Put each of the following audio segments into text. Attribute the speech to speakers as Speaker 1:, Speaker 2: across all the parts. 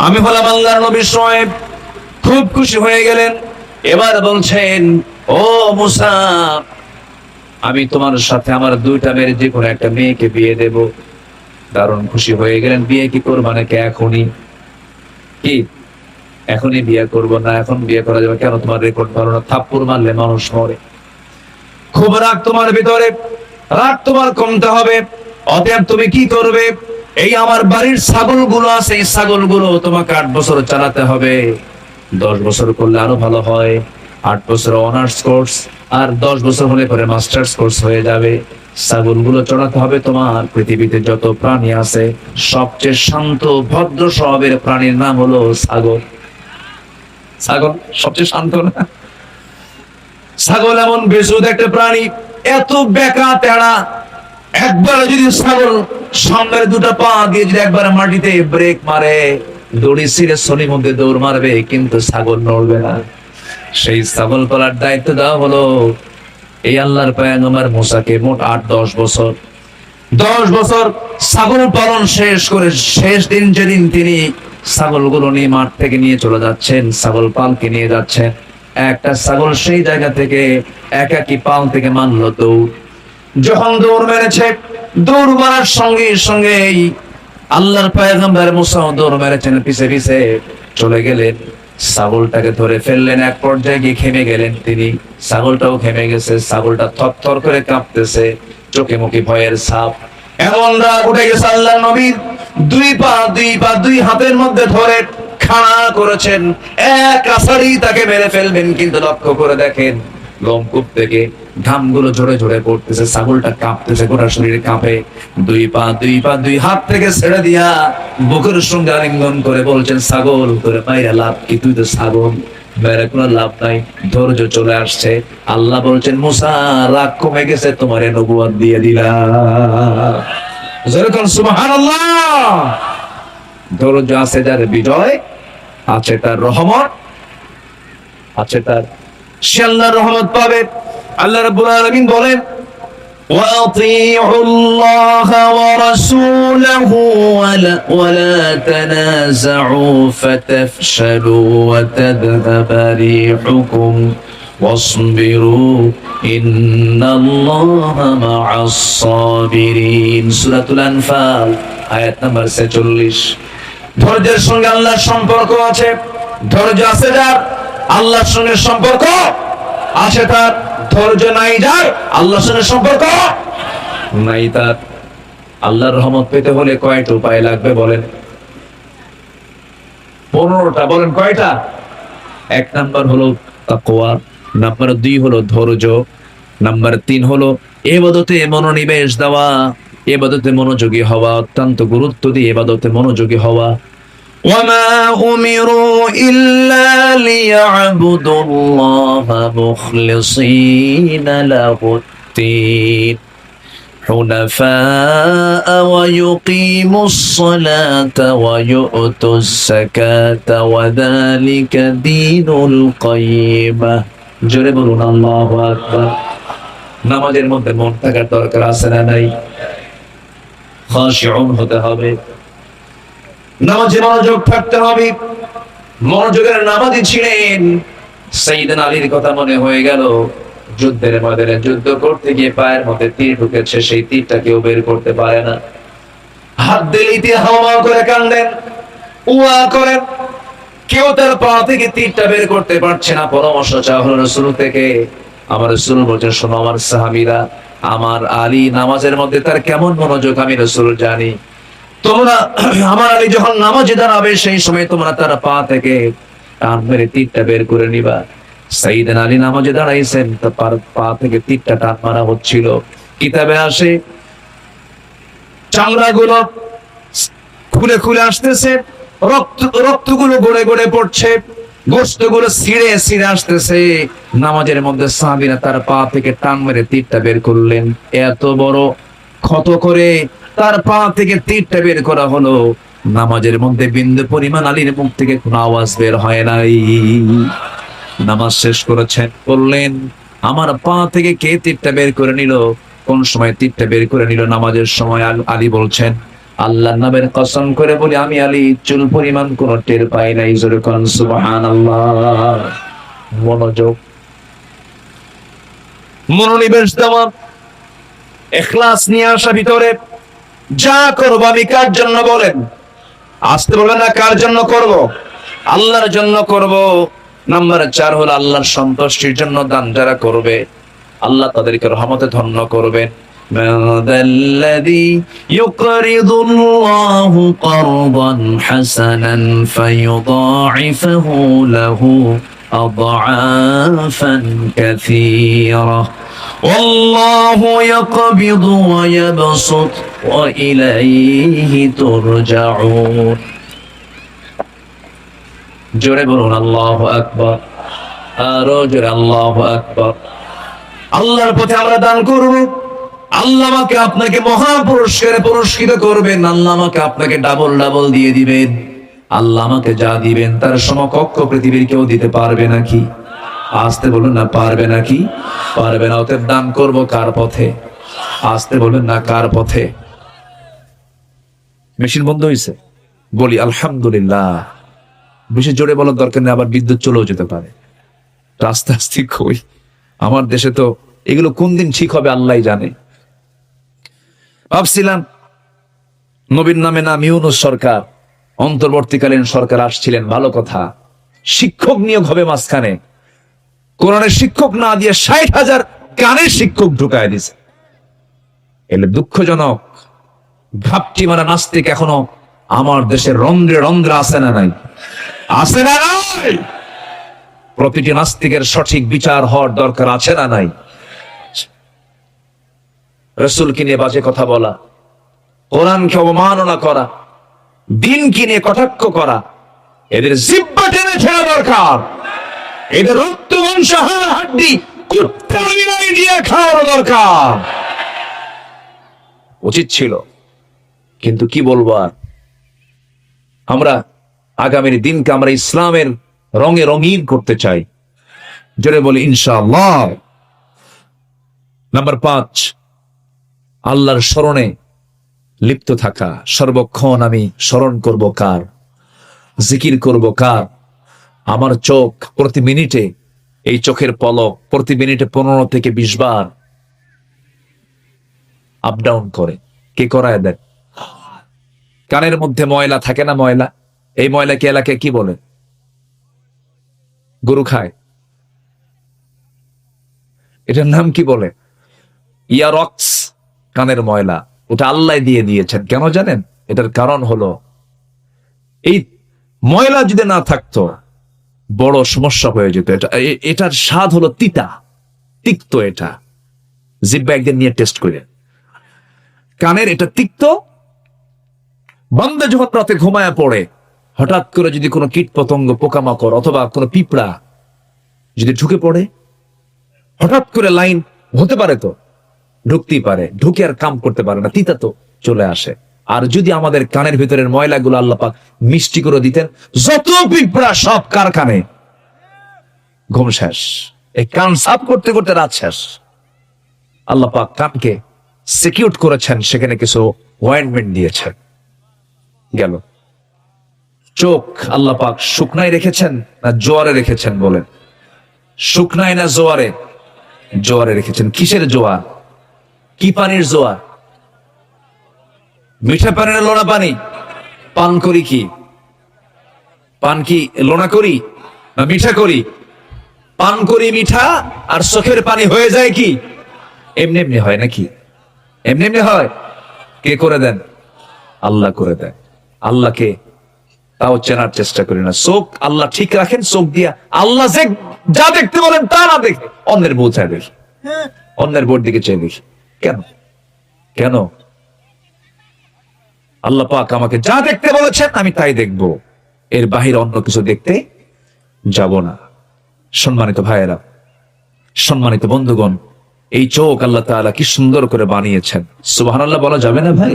Speaker 1: আমি হলাম আল্লাহর নবী শোয়েব। খুব খুশি হয়ে গেলেন। এবার বলছেন, ও মুসা, আমি তোমার সাথে আমার দুইটা মেয়ের যে কোনো একটা মেয়েকে বিয়ে দেব। দারুণ খুশি হয়ে গেলেন। বিয়ে কি করবো নাকি এখনই? কি এখনই বিয়ে করবো না? এখন বিয়ে করা যাবে কেন? তোমার রেকর্ড ভালো না, থাপ্পড় মারলে মানুষ মরে। খুব রাগ তোমার ভিতরে, রাগ তোমার কমতে হবে। অতএব তুমি কি করবে? এই আমার বাড়ির ছাগলগুলো আছে, এই ছাগলগুলো তোমাকে 8 বছর চালাতে হবে। 10 বছর করলে আরো ভালো হয়। 8 বছর অনার্স কোর্স, আর 10 বছর হলে পরে মাস্টার্স কোর্স হয়ে যাবে। ছাগলগুলো চড়াতে হবে তোমার। পৃথিবীতে যত প্রাণী আছে সবচেয়ে শান্ত ভদ্র স্বভাবের প্রাণীর নাম হলো ছাগল। ছাগল সবচেয়ে শান্ত না? ছাগল এমন বেসুদ একটা প্রাণী, এত বেকা তেড়া। একবার যদি ছাগল সামনের দুটো পা দিয়ে যদি একবার মাটিতে ব্রেক মারে, দড়ি ছিঁড়ে সলির মধ্যে দৌড় মারবে, কিন্তু ছাগল নড়বে না। সেই ছাগল পালার দায়িত্ব দেওয়া হলো এই আল্লাহর পয়গম্বর মুসাকে। মোট 8-10 বছর। 10 বছর ছাগল পালন শেষ করে শেষ দিন যেদিন তিনি ছাগলগুলো নিয়ে মাঠ থেকে নিয়ে চলে যাচ্ছেন, ছাগল পালকে নিয়ে যাচ্ছেন, একটা ছাগল সেই জায়গা থেকে একাকী পাল থেকে মানলো দৌড়। যখন দৌড় মেরেছে, দৌড় মারার সঙ্গে সঙ্গে আল্লাহর পয়গম্বর মুসা দৌড় মেরেছেন, পিছে পিছে চলে গেলেন, ছাগলটাকে ধরে ফেললেন। এক পর্যায়ে গিয়ে থেমে গেলেন তিনি। ছাগলটাও থেমে গেছে। ছাগলটা থরথর করে কাঁপতেছে, চোখে মুখে ভয়ের ছাপ। এমন রাগ উঠে গেছে আল্লাহর নবীর। দুই হাতের মধ্যে ধরে খাড়া করেছেন, এক আছাড়ি তাকে মেরে ফেলবেন। কিন্তু লক্ষ্য করে দেখেন লোমকূপ থেকে ঘামগুলো ঝরে ঝরে পড়তেছে, ছাগলটা কাঁপতেছে, গোটা শরীরে কাঁপে। দুই হাত থেকে ছেড়ে দিয়া বুকের সঙ্গে আলিঙ্গন করে বলছেন, ছাগল তোরে মাইরা লাভ কি? তুই তো ছাগল, মেরে কোনো লাভ নাই। ধৈর্য চলে আসছে। আল্লাহ বলছেন, মুসা রাগ কমে গেছে, তোমারে নবুয়ত দিয়ে দিলাম। যেরকম সুবহানাল্লাহ। ধৈর্য আছে যার বিজয় আছে, তার রহমত আছে, তার সে আল্লাহর রহমত পাবে। আল্লাহ রাব্বুল আলামিন বলেন, وَأَطِيعُوا اللَّهَ وَرَسُولَهُ وَلَا تَنَازَعُوا فَتَفْشَلُوا وَتَذْهَبَ رِيحُكُمْ وَاصْبِرُوا إِنَّ اللَّهَ مَعَ الصَّابِرِينَ। সূরাতুল আনফাল আয়াত নাম্বার 46। ধৈর্যের সঙ্গে আল্লাহর সম্পর্ক আছে। ধৈর্য আছে যার, আল্লাহর সঙ্গে সম্পর্ক আছে তার। ধৈর্য নাই যার, আল্লাহর সঙ্গে সম্পর্ক নাই তার। আল্লাহর রহমত পেতে হলে কয়টা উপায় লাগবে বলেন? 15টা। বলেন কয়টা? 1 নাম্বার হলো তাকওয়া, নাম্বার 2 হলো ধৈর্য, নাম্বার 3 হলো ইবাদতে মনোনিবেশ দেওয়া, ইবাদতে মনোযোগী হওয়া, অত্যন্ত গুরুত্ব দিয়ে ইবাদতে মনোযোগী হওয়া। وما أمروا إلا ليعبدوا الله مخلصين له الدين حنفاء ويقيموا الصلاة ويؤتوا الزكاة وذلك دين القيمة। জোরে বলুন আল্লাহু আকবার। নামাজের মধ্যে মন থাকার দরকার আছে না নাই? খাশিউন হতে হবে, নামাজে মনোযোগ থাকতে হবে। মনোযোগের নামাজি ছিলেন। সাইয়েদনা আলীর কথা মনে হয়ে গেল। যুদ্ধের ময়দানে যুদ্ধ করতে গিয়ে পায়ের মধ্যে তীর ঢুকেছে, সেই তীরটা কেউ বের করতে পারে না। হাত দিলিতে হাওয়া করে কান্দেন, উয়া করেন, কেউ তার পা থেকে তীরটা বের করতে পারছে না। পরামর্শ চাওয়া হলো রাসূল থেকে। আমার রাসূল বলছেন, শোনো আমার সাহাবীরা, আমার আলী নামাজের মধ্যে তার কেমন মনোযোগ আমি রাসূল জানি। তোমরা আমার আলী যখন নামাজে দাঁড়াবে, সেই সময় তোমরা তার পা থেকে টান মেরে তীরটা বের করে নিবা। সাইয়েদনা আলী নামাজে দাঁড়াইছেন, তার পা থেকে তীরটা টান মারা হচ্ছিল। কিতাবে আসে চামড়াগুলো খুলে খুলে আসতেছে, রক্তগুলো গড়ে গড়ে পড়ছে, গোশতগুলো ছিঁড়ে ছিঁড়ে আসতেছে। নামাজের মধ্যে সাহাবীরা তার পা থেকে টান মেরে তীরটা বের করলেন। এত বড় ক্ষত করে তার পা থেকে তীরটা বের করা হলো। নামাজের মধ্যে বিন্দু পরিমাণ আলীর মুখ থেকে কোনো আওয়াজ বের হয় নাই। নামাজ শেষ করেছেন, বললেন, আমার পা থেকে কে তীরটা বের করে নিল? কোন সময় তীরটা বের করে নিল? নামাজের সময়। আলী বলছেন, আল্লাহর নামের কসম করে বলি, আমি আলী চুল পরিমাণ কোন টের পাই নাই। জোরে কোন সুবহানাল্লাহ। মনোযোগ, মনোনিবেশ দেওয়া, ইখলাস নিয়ে আসা ভিতরে। যা করব আমি কার জন্য বলেন? আসতে বলবেন না, কার জন্য করব? আল্লাহর জন্য করব। নাম্বার 4 হলো আল্লাহর সন্তুষ্টির জন্য দান যারা করবে, আল্লাহ তাদেরকে রহমতে ধন্য করবেন। মাযাল্লাযী ইউকরিদুল্লাহু কারদান হাসানান ফায়ুদাঈফুহু লাহু আযআফান কাসীরা ওয়াল্লাহু ইয়াকবিদু ওয়া ইয়াবসুত ওয়া ইলাইহি তুরজাউন। জোরে বলুন আল্লাহু আকবার। আরো জোরে আল্লাহু আকবার। আল্লাহর পথে আমরা দান করব, আল্লাহ আমাকে আপনাকে মহা পুরস্কারে পুরস্কৃত করবেন। আল্লাহ আমাকে আপনাকে ডাবল ডাবল দিয়ে দিবেন। আল্লাহ আমাকে যা দিবেন তার সমকক্ষ পৃথিবীর কেউ দিতে পারবে নাকি? আসতে বলুন না, পারবে নাকি? পারবে না। অতএব দান করব কার পথে? আসতে বলবেন না, কার পথে? মেশিন বন্ধ হয়েছে, বলি আলহামদুলিল্লাহ। বেশি জোরে বলার দরকার নেই, আবার বিদ্যুৎ চলেও যেতে পারে। আস্তে আস্তে কই, আমার দেশে তো এগুলো কোন দিন ঠিক হবে আল্লাহ জানে। ভাবছিলাম নবীর নামে নাম ইউনূস সরকার, অন্তর্বর্তীকালীন সরকার আসছিলেন, ভালো কথা। শিক্ষক নিয়োগ হবে মাঝখানে, কোরআনের শিক্ষক না দিয়ে ৬০,০০০ গানের শিক্ষক ঢুকায় দিছে। এলে দুঃখজনক। ঘাপটি মারা নাস্তিক এখনো আমার দেশের রন্ধ্রে রন্ধ্রে আছে না নাই? আছে না নাই? প্রতিটি নাস্তিকের সঠিক বিচার হওয়ার দরকার আছে না নাই? রাসূলকে নিয়ে বাজে কথা বলা, কোরআনকে অবমাননা করা, দ্বীনকে নিয়ে কটাক্ষ করা, এদের জিহ্বা টেনে ছেড়া দরকার। এদের রক্ত মাংস হাড় হাড্ডি কুত্তার বিলাই দিয়ে খাওয়ার দরকার উচিত ছিল। কিন্তু কি বলবো আর, আমরা আগামীর দিনকে আমরা ইসলামের রঙে রঙিন করতে চাই। জোরে বলি ইনশাআল্লাহ। নাম্বার 5, আল্লাহর স্মরণে লিপ্ত থাকা। সর্বক্ষণ আমি স্মরণ করব কার, জিকির করব কার? আমার চোখ প্রতি মিনিটে, এই চোখের পলক প্রতি মিনিটে 15 থেকে 20 বার আপ ডাউন করে। কে করায় দেন? কানের মধ্যে ময়লা থাকে না? ময়লা, এই ময়লাকে এলাকায় কি বলে? গরু খায়, এটার নাম কি বলে? ইয়ারক্স। কানের ময়লা, ওটা আল্লাহ দিয়ে দিয়েছেন। কেন জানেন? এটার কারণ হলো, এই ময়লা যদি না থাকতো বড় সমস্যা হয়ে যেত। এটার স্বাদ হলো তিতা, তিক্ত। এটা জিহ্বা একদিন নিয়ে টেস্ট করে, কানের এটা তিক্ত। বান্দা যখন রাতে ঘুমায়া পড়ে, হঠাৎ করে যদি কোনো কীট পতঙ্গ, পোকামাকড় অথবা কোনো পিঁপড়া যদি ঢুকে পড়ে, হঠাৎ করে লাইন হতে পারে, তো ঢুকতেই পারে, ঢুকে আর কাম করতে পারে না, তিতা তো চলে আসে। আর যদি আমাদের কানের ভিতরের ময়লাগুলো আল্লাহ পাক মিষ্টি করে দিতেন, যত পিঁপড়া সব কারখানে, ঘুম শেষ। এই কান সাফ করতে করতে রাত শেষ। আল্লাহ পাক কানকে সিকিউর করেছেন, সেখানে কিছু অয়েন্টমেন্ট দিয়েছেন। গেল। চোখ আল্লাহ পাক শুকনায় রেখেছেন না জোয়ারে রেখেছেন? বলেন, শুকনায় না জোয়ারে? জোয়ারে রেখেছেন। কিসের জোয়ার? কি পানির জোয়ার? মিঠা পানি না লোনা পানি? পান করি কি? পান কি লোনা করি না মিঠা করি? পান করি মিঠা, আর চোখের পানি হয়ে যায় কি এমনি এমনি হয় নাকি? এমনি এমনি হয়? কে করে দেন? আল্লাহ করে দেন। আল্লাহকে তাও চেনার চেষ্টা করি না। চোখ আল্লাহ ঠিক রাখেন, চোখ দিয়া আল্লাহ যে যা দেখতে বলেন তা না দেখে অন্যের বউ চাই দেখি, অন্যের বোর দিকে চেয়ে দেখি। কেন? কেন? আল্লাহ পাক আমাকে যা দেখতে বলেছেন আমি তাই দেখব, এর বাহিরে অন্য কিছু দেখতে যাব না। সম্মানিত ভাইয়েরা, সম্মানিত বন্ধুগণ, এই চোখ আল্লাহ তাআলা কি সুন্দর করে বানিয়েছেন। সুবহানাল্লাহ বলা যাবে না ভাই?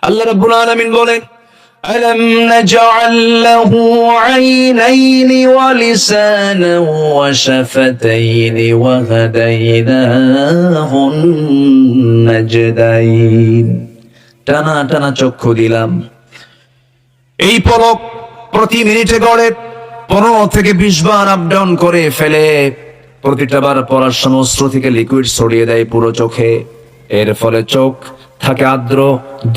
Speaker 1: আল্লাহ রাব্বুল আলামিন বলেন, ألم نجعل له عينين ولسانا وشفتين وهديناه النجدين টানা টানা চক্ষু দিলাম। এই পলক প্রতি মিনিটে গড়ে 15 থেকে 20 বার আপ ডাউন করে ফেলে। প্রতিটা বার পড়ার সময় অশ্রু থেকে লিকুইড ছড়িয়ে দেয় পুরো চোখে। এর ফলে চোখ থাকে আর্দ্র,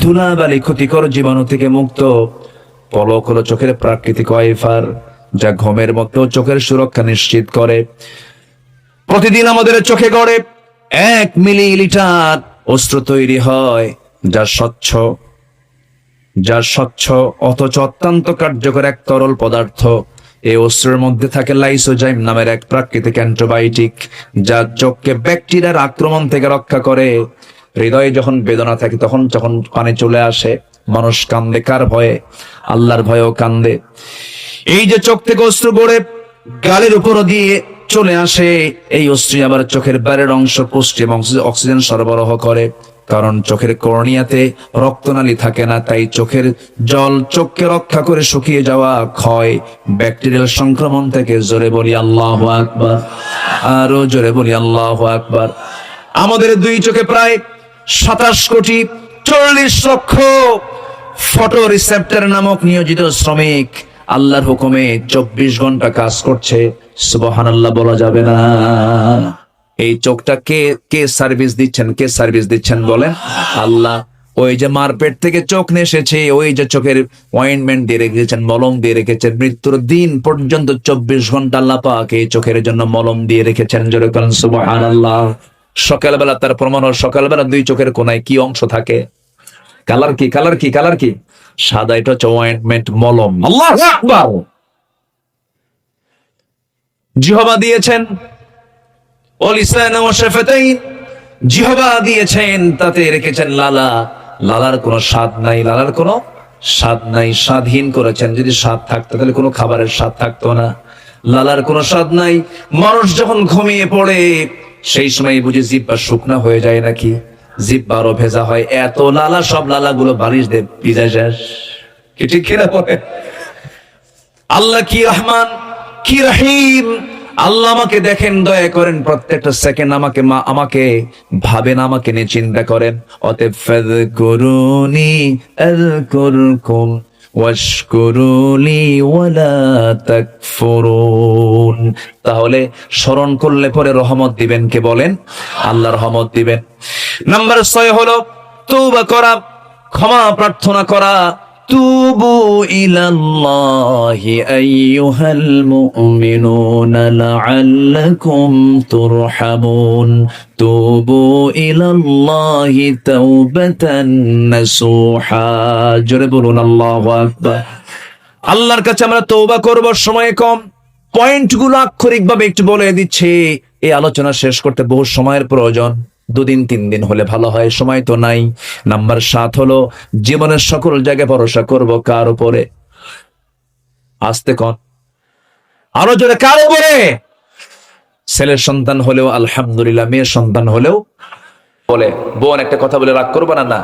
Speaker 1: ধুলাবালি ক্ষতিকর জীবাণু থেকে মুক্ত। পলক হলো চোখের প্রাকৃতিক ওয়াইফার, যা ঘুমের মধ্যেও চোখের সুরক্ষা নিশ্চিত করে। প্রতিদিন আমাদের চোখে গড়ে 1 মিলিলিটার অশ্রু তৈরি হয়, যা স্বচ্ছ অথচ অত্যন্ত কার্যকর এক তরল পদার্থ। এই অশ্রুর মধ্যে থাকে লাইসোজাইম নামের এক প্রাকৃতিক অ্যান্টিবায়োটিক, যা চোখকে ব্যাকটেরিয়ার আক্রমণ থেকে রক্ষা করে। হৃদয়ে যখন বেদনা থাকে তখন যখন পানি চলে আসে, মানুষ কান্দে কার ভয়ে? আল্লাহর ভয়েও কান্দে। এই যে চোখ থেকে অশ্রু গড়ে গালের উপর দিয়ে চলে আসে, এই অশ্রু আবার চোখের বাইরের অংশ পুষ্টি এবং অক্সিজেন সরবরাহ করে। কারণ চোখের কর্নিয়াতে রক্তনালী থাকে না, তাই চোখের জল চোখকে রক্ষা করে শুকিয়ে যাওয়া ক্ষয় ব্যাকটেরিয়াল সংক্রমণ থেকে। জোরে বলি আল্লাহু আকবার, আরো জোরে বলি আল্লাহু আকবার। আমাদের দুই চোখে প্রায় 27 কোটি 40 লক্ষ ফটো রিসেপ্টর নামক নিয়োজিত শ্রমিক আল্লাহর হুকুমে 24 ঘন্টা কাজ করছে। সুবহানাল্লাহ বলা যাবে না? এই চোখটা কে সার্ভিস দিচ্ছেন? কে সার্ভিস দিচ্ছেন বলেন? আল্লাহ। ওই যে মারপেট থেকে চোখ নিয়ে এসেছে, ওই যে চোখের অয়েন্টমেন্ট দিয়ে রেখেছেন, মলম দিয়ে রেখেছেন, মৃত্যুর দিন পর্যন্ত 24 ঘন্টা আল্লাহ পাক এই চোখের জন্য মলম দিয়ে রেখেছেন। জোরে বলেন সুবহানাল্লাহ। সকালবেলা তার প্রমাণ হল, সকালবেলা দুই চোখের কোনায় কি অংশ থাকে? কালার কি? কালার কি? কালার কি? সাদা। এটা হচ্ছে অয়েন্টমেন্ট, মলম। আল্লাহু আকবার। জিহ্বা দিয়েছেন, জিহ্বা দিয়েছেন, তাতে রেখেছেন লালা। লালার কোনো স্বাদ নাই, লালার কোনো স্বাদ নাই, স্বাদহীন করেছেন। যদি স্বাদ থাকতো তাহলে কোনো খাবারের স্বাদ থাকতো না। লালার কোনো স্বাদ নাই। মানুষ যখন ঘুমিয়ে পড়ে সেই সময় বুঝি জিহ্বা শুকনা হয়ে যায় নাকি? জিহ্বা আরো ভেজা হয়, এত লালা, সব লালাগুলো বালিশ দিয়ে ভিজে শেষ। কি ঠিক কিনা বলে? আল্লাহ কি রহমান, কি রহিম। আল্লাহ আমাকে দেখেন, দয়া করেন, প্রত্যেকটা সেকেন্ড আমাকে ভাবেন, আমাকে নিয়ে চিন্তা করেন। অতএব ফাযকুরুনি আযকুরকুম ওয়াশকুরুলি ওয়ালা তাকফুরুন। তাহলে স্মরণ করলে পরে রহমত দিবেন কে বলেন? আল্লাহ রহমত দিবেন। নাম্বার 6 হলো তওবা করা, ক্ষমা প্রার্থনা করা। তুবু ইলাল্লাহি আইয়ুহাল মুমিনুনা লাআল্লাকুম তুরহামুন। তুবু ইলাল্লাহি তাওবাতান নাসুহা। জোরে বলুন আল্লাহু আকবার। আল্লাহর কাছে আমরা তওবা করব, সময় কম। পয়েন্টগুলো আক্ষরিকভাবে একটু বলে দিচ্ছি। এই আলোচনা শেষ করতে বহু সময়ের প্রয়োজন, 2 দিন 3 দিন হলে ভালো হয়, সময় তো নাই। নাম্বার 7 হলো জীবনের সকল জায়গায় ভরসা করব কার উপরে? আস্তে কন, আরো জোরে, কার উপরে? ছেলের সন্তান হলেও আলহামদুলিল্লাহ, মেয়ের সন্তান হলেও। বলে বোন একটা কথা বলে রাগ করবে না, না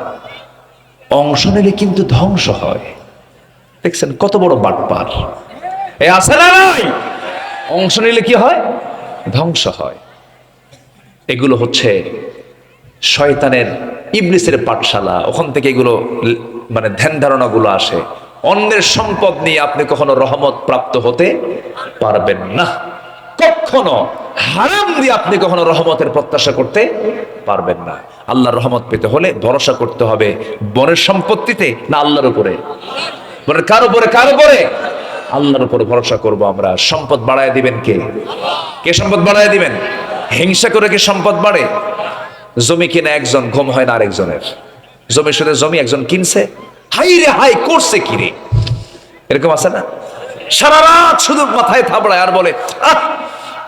Speaker 1: অংশ নিলে কিন্তু ধ্বংস হয়। দেখছেন কত বড় বাটপার এ আছে না নাই? অংশ নিলে কি হয়? ধ্বংস হয়। এগুলো হচ্ছে শয়তানের, ইবলিসের পাঠশালা। ওখান থেকে এগুলো মানে ধ্যান ধারণাগুলো আসে। অন্যের সম্পদ নিয়ে আপনি কখনো রহমত প্রাপ্ত হতে পারবেন না। কখনো হারাম দিয়ে আপনি কখনো রহমতের প্রত্যাশা করতে পারবেন না। আল্লাহর রহমত পেতে হলে ভরসা করতে হবে বনের সম্পত্তিতে না আল্লাহর উপরে? বনের কার উপরে? কার উপরে? আল্লাহর উপরে ভরসা করব আমরা। সম্পদ বাড়ায় দিবেন কে? কে সম্পদ বাড়ায় দিবেন? হিংসা করে কি সম্পদ বাড়ে? জমি কিনে একজন, ঘুম হয় না আরেকজনের। জমির সাথে জমি একজন কিনছে, হাই রে হাই করছে কি রে, এরকম আছে না? সারা রাত শুধু মাথায় থাবড়ায় আর বলে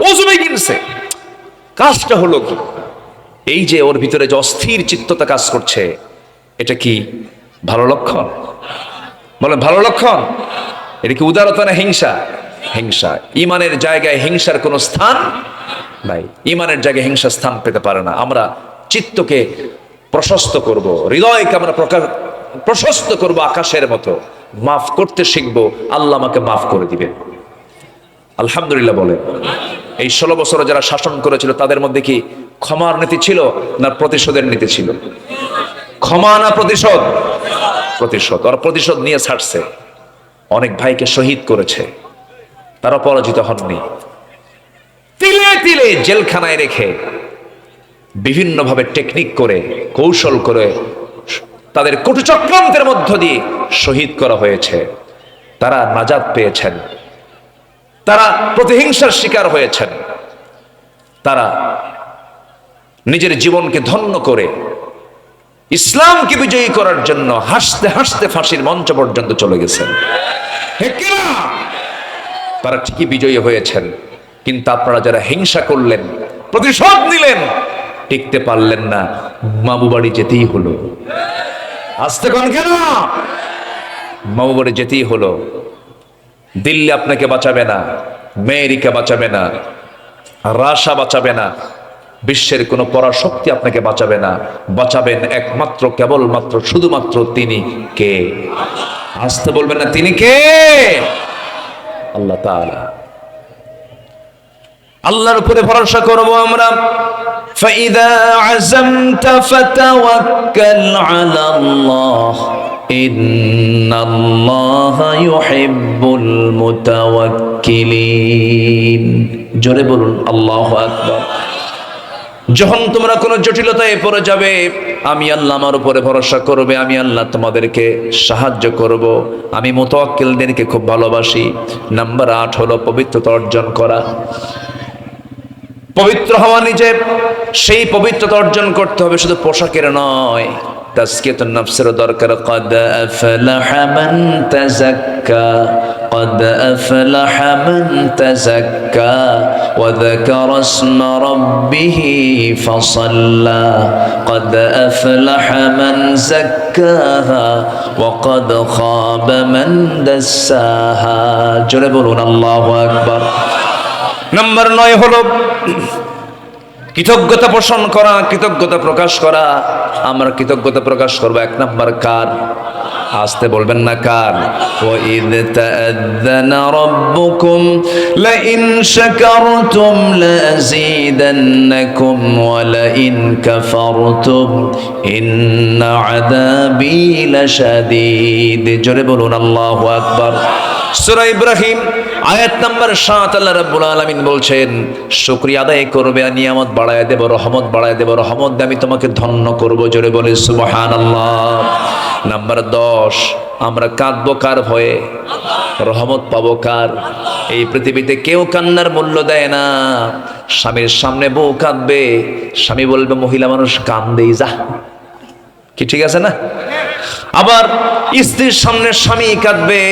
Speaker 1: ও জমি কিনছে, কাজটা হলো কি? এই যে ওর ভিতরে যে অস্থির চিত্ততা কাজ করছে, এটা কি ভালো লক্ষণ? বলেন ভালো লক্ষণ? এটা কি উদারতা না হিংসা? হিংসা। ইমানের জায়গায় হিংসার কোনো স্থান নাই। ইমানের জায়গায় হিংসা স্থান পেতে পারে না। আমরা চিত্তকে প্রশস্ত করব, হৃদয়কে আমরা প্রশস্ত করব আকাশের মতো, মাফ করতে শিখবো, আল্লাহ আমাকে মাফ করে দিবেন। আলহামদুলিল্লাহ বলেন। এই 16 বছর যারা শাসন করেছিল তাদের মধ্যে কি ক্ষমার নীতি ছিল না প্রতিশোধের নীতি ছিল? ক্ষমা না প্রতিশোধ? প্রতিশোধ। ওরা প্রতিশোধ নিয়ে ছাড়ছে, অনেক ভাইকে শহীদ করেছে, তারা পরাজিত হননি। তিলে তিলে জেলখানায় রেখে বিভিন্নভাবে টেকনিক করে কৌশল করে তাদের কটু চক্রান্তের মধ্য দিয়ে শহীদ করা হয়েছে। তারা নাজাত পেয়েছেন, তারা প্রতিহিংসার শিকার হয়েছেন, তারা নিজের জীবনকে ধন্য করে ইসলামকে বিজয়ী করার জন্য হাসতে হাসতে ফাঁসির মঞ্চ পর্যন্ত চলে গেছেন। তারা ঠিকই বিজয়ী হয়েছেন, কিন্তু আপনারা যারা হিংসা করলেন, প্রতিশোধ নিলেন, টিকতে পারলেন না, মামু বাড়ি যেতেই হলো। আসতে কোন কেন? মামু বাড়ি যেতেই হলো। দিল্লি আপনাকে বাঁচাবে না, আমেরিকা বাঁচাবে না, রাশা বাঁচাবে না, বিশ্বের কোনো পরাশক্তি আপনাকে বাঁচাবে না। বাঁচাবেন একমাত্র, কেবলমাত্র, শুধুমাত্র তিনি কে? আসতে বলবেন না, তিনি কে? আল্লাহ তাআলা। আল্লাহর উপরে ভরসা করব আমরা। فَإِذَا عَزَمْتَ فَتَوَكَّلْ عَلَى اللَّهِ إِنَّ اللَّهَ يُحِبُّ الْمُتَوَكِّلِينَ। জোরে বলুন আল্লাহু আকবার। যখন তোমরা কোনো জটিলতায় পড়ে যাবে, আমি আল্লাহ আমার উপরে ভরসা করবে, আমি আল্লাহ তোমাদেরকে সাহায্য করব। আমি মুতাওয়াক্কিলদেরকে খুব ভালোবাসি। নাম্বার 8 হলো পবিত্রতা অর্জন করা। পবিত্র হওয়া, নিজে সেই পবিত্রতা অর্জন করতে হবে, শুধু পোশাকের নয়, তাজকিয়াতুন নফসের দরকার। قد أفلح من تزكى قد أفلح من تزكى وذكر اسم ربه فصلى قد أفلح من زكاها وقد خاب من دساها। জোরে বলুন আল্লাহু আকবার। নাম্বার 9 হলো কৃতজ্ঞতা পোষণ করা, কৃতজ্ঞতা প্রকাশ করা। আমরা কৃতজ্ঞতা প্রকাশ করবো 1 নাম্বার কার? আসতে বলবেন না কার? وَإِذْ تَأَذَّنَ رَبُّكُمْ لَئِنْ شَكَرْتُمْ لَأَزِيدَنَّكُمْ وَلَئِنْ كَفَرْتُمْ إِنَّ عَذَابِي لَشَدِيدٌ। জোরে বলুন আল্লাহু আকবার। সূরা ইব্রাহিম আয়াত নাম্বার 7 আল্লাহ রাব্বুল আলামিন বলছেন, শুকরিয়া আদায় করবে, নিয়ামত বাড়ায় দেব, রহমত বাড়ায় দেব, রহমত দিয়ে আমি তোমাকে ধন্য করব। জোরে বলে সুবহানাল্লাহ। নাম্বার 10, আমরা কাঁদবো কার ভয়ে? রহমত পাবো কার? এই পৃথিবীতে কেউ কান্নার মূল্য দেয় না। স্বামীর সামনে বউ কাঁদবে, স্বামী বলবে মহিলা মানুষ কান্দেই যা, কি ঠিক আছে না? আবার স্ত্রীর সামনে স্বামী কাঁদবে,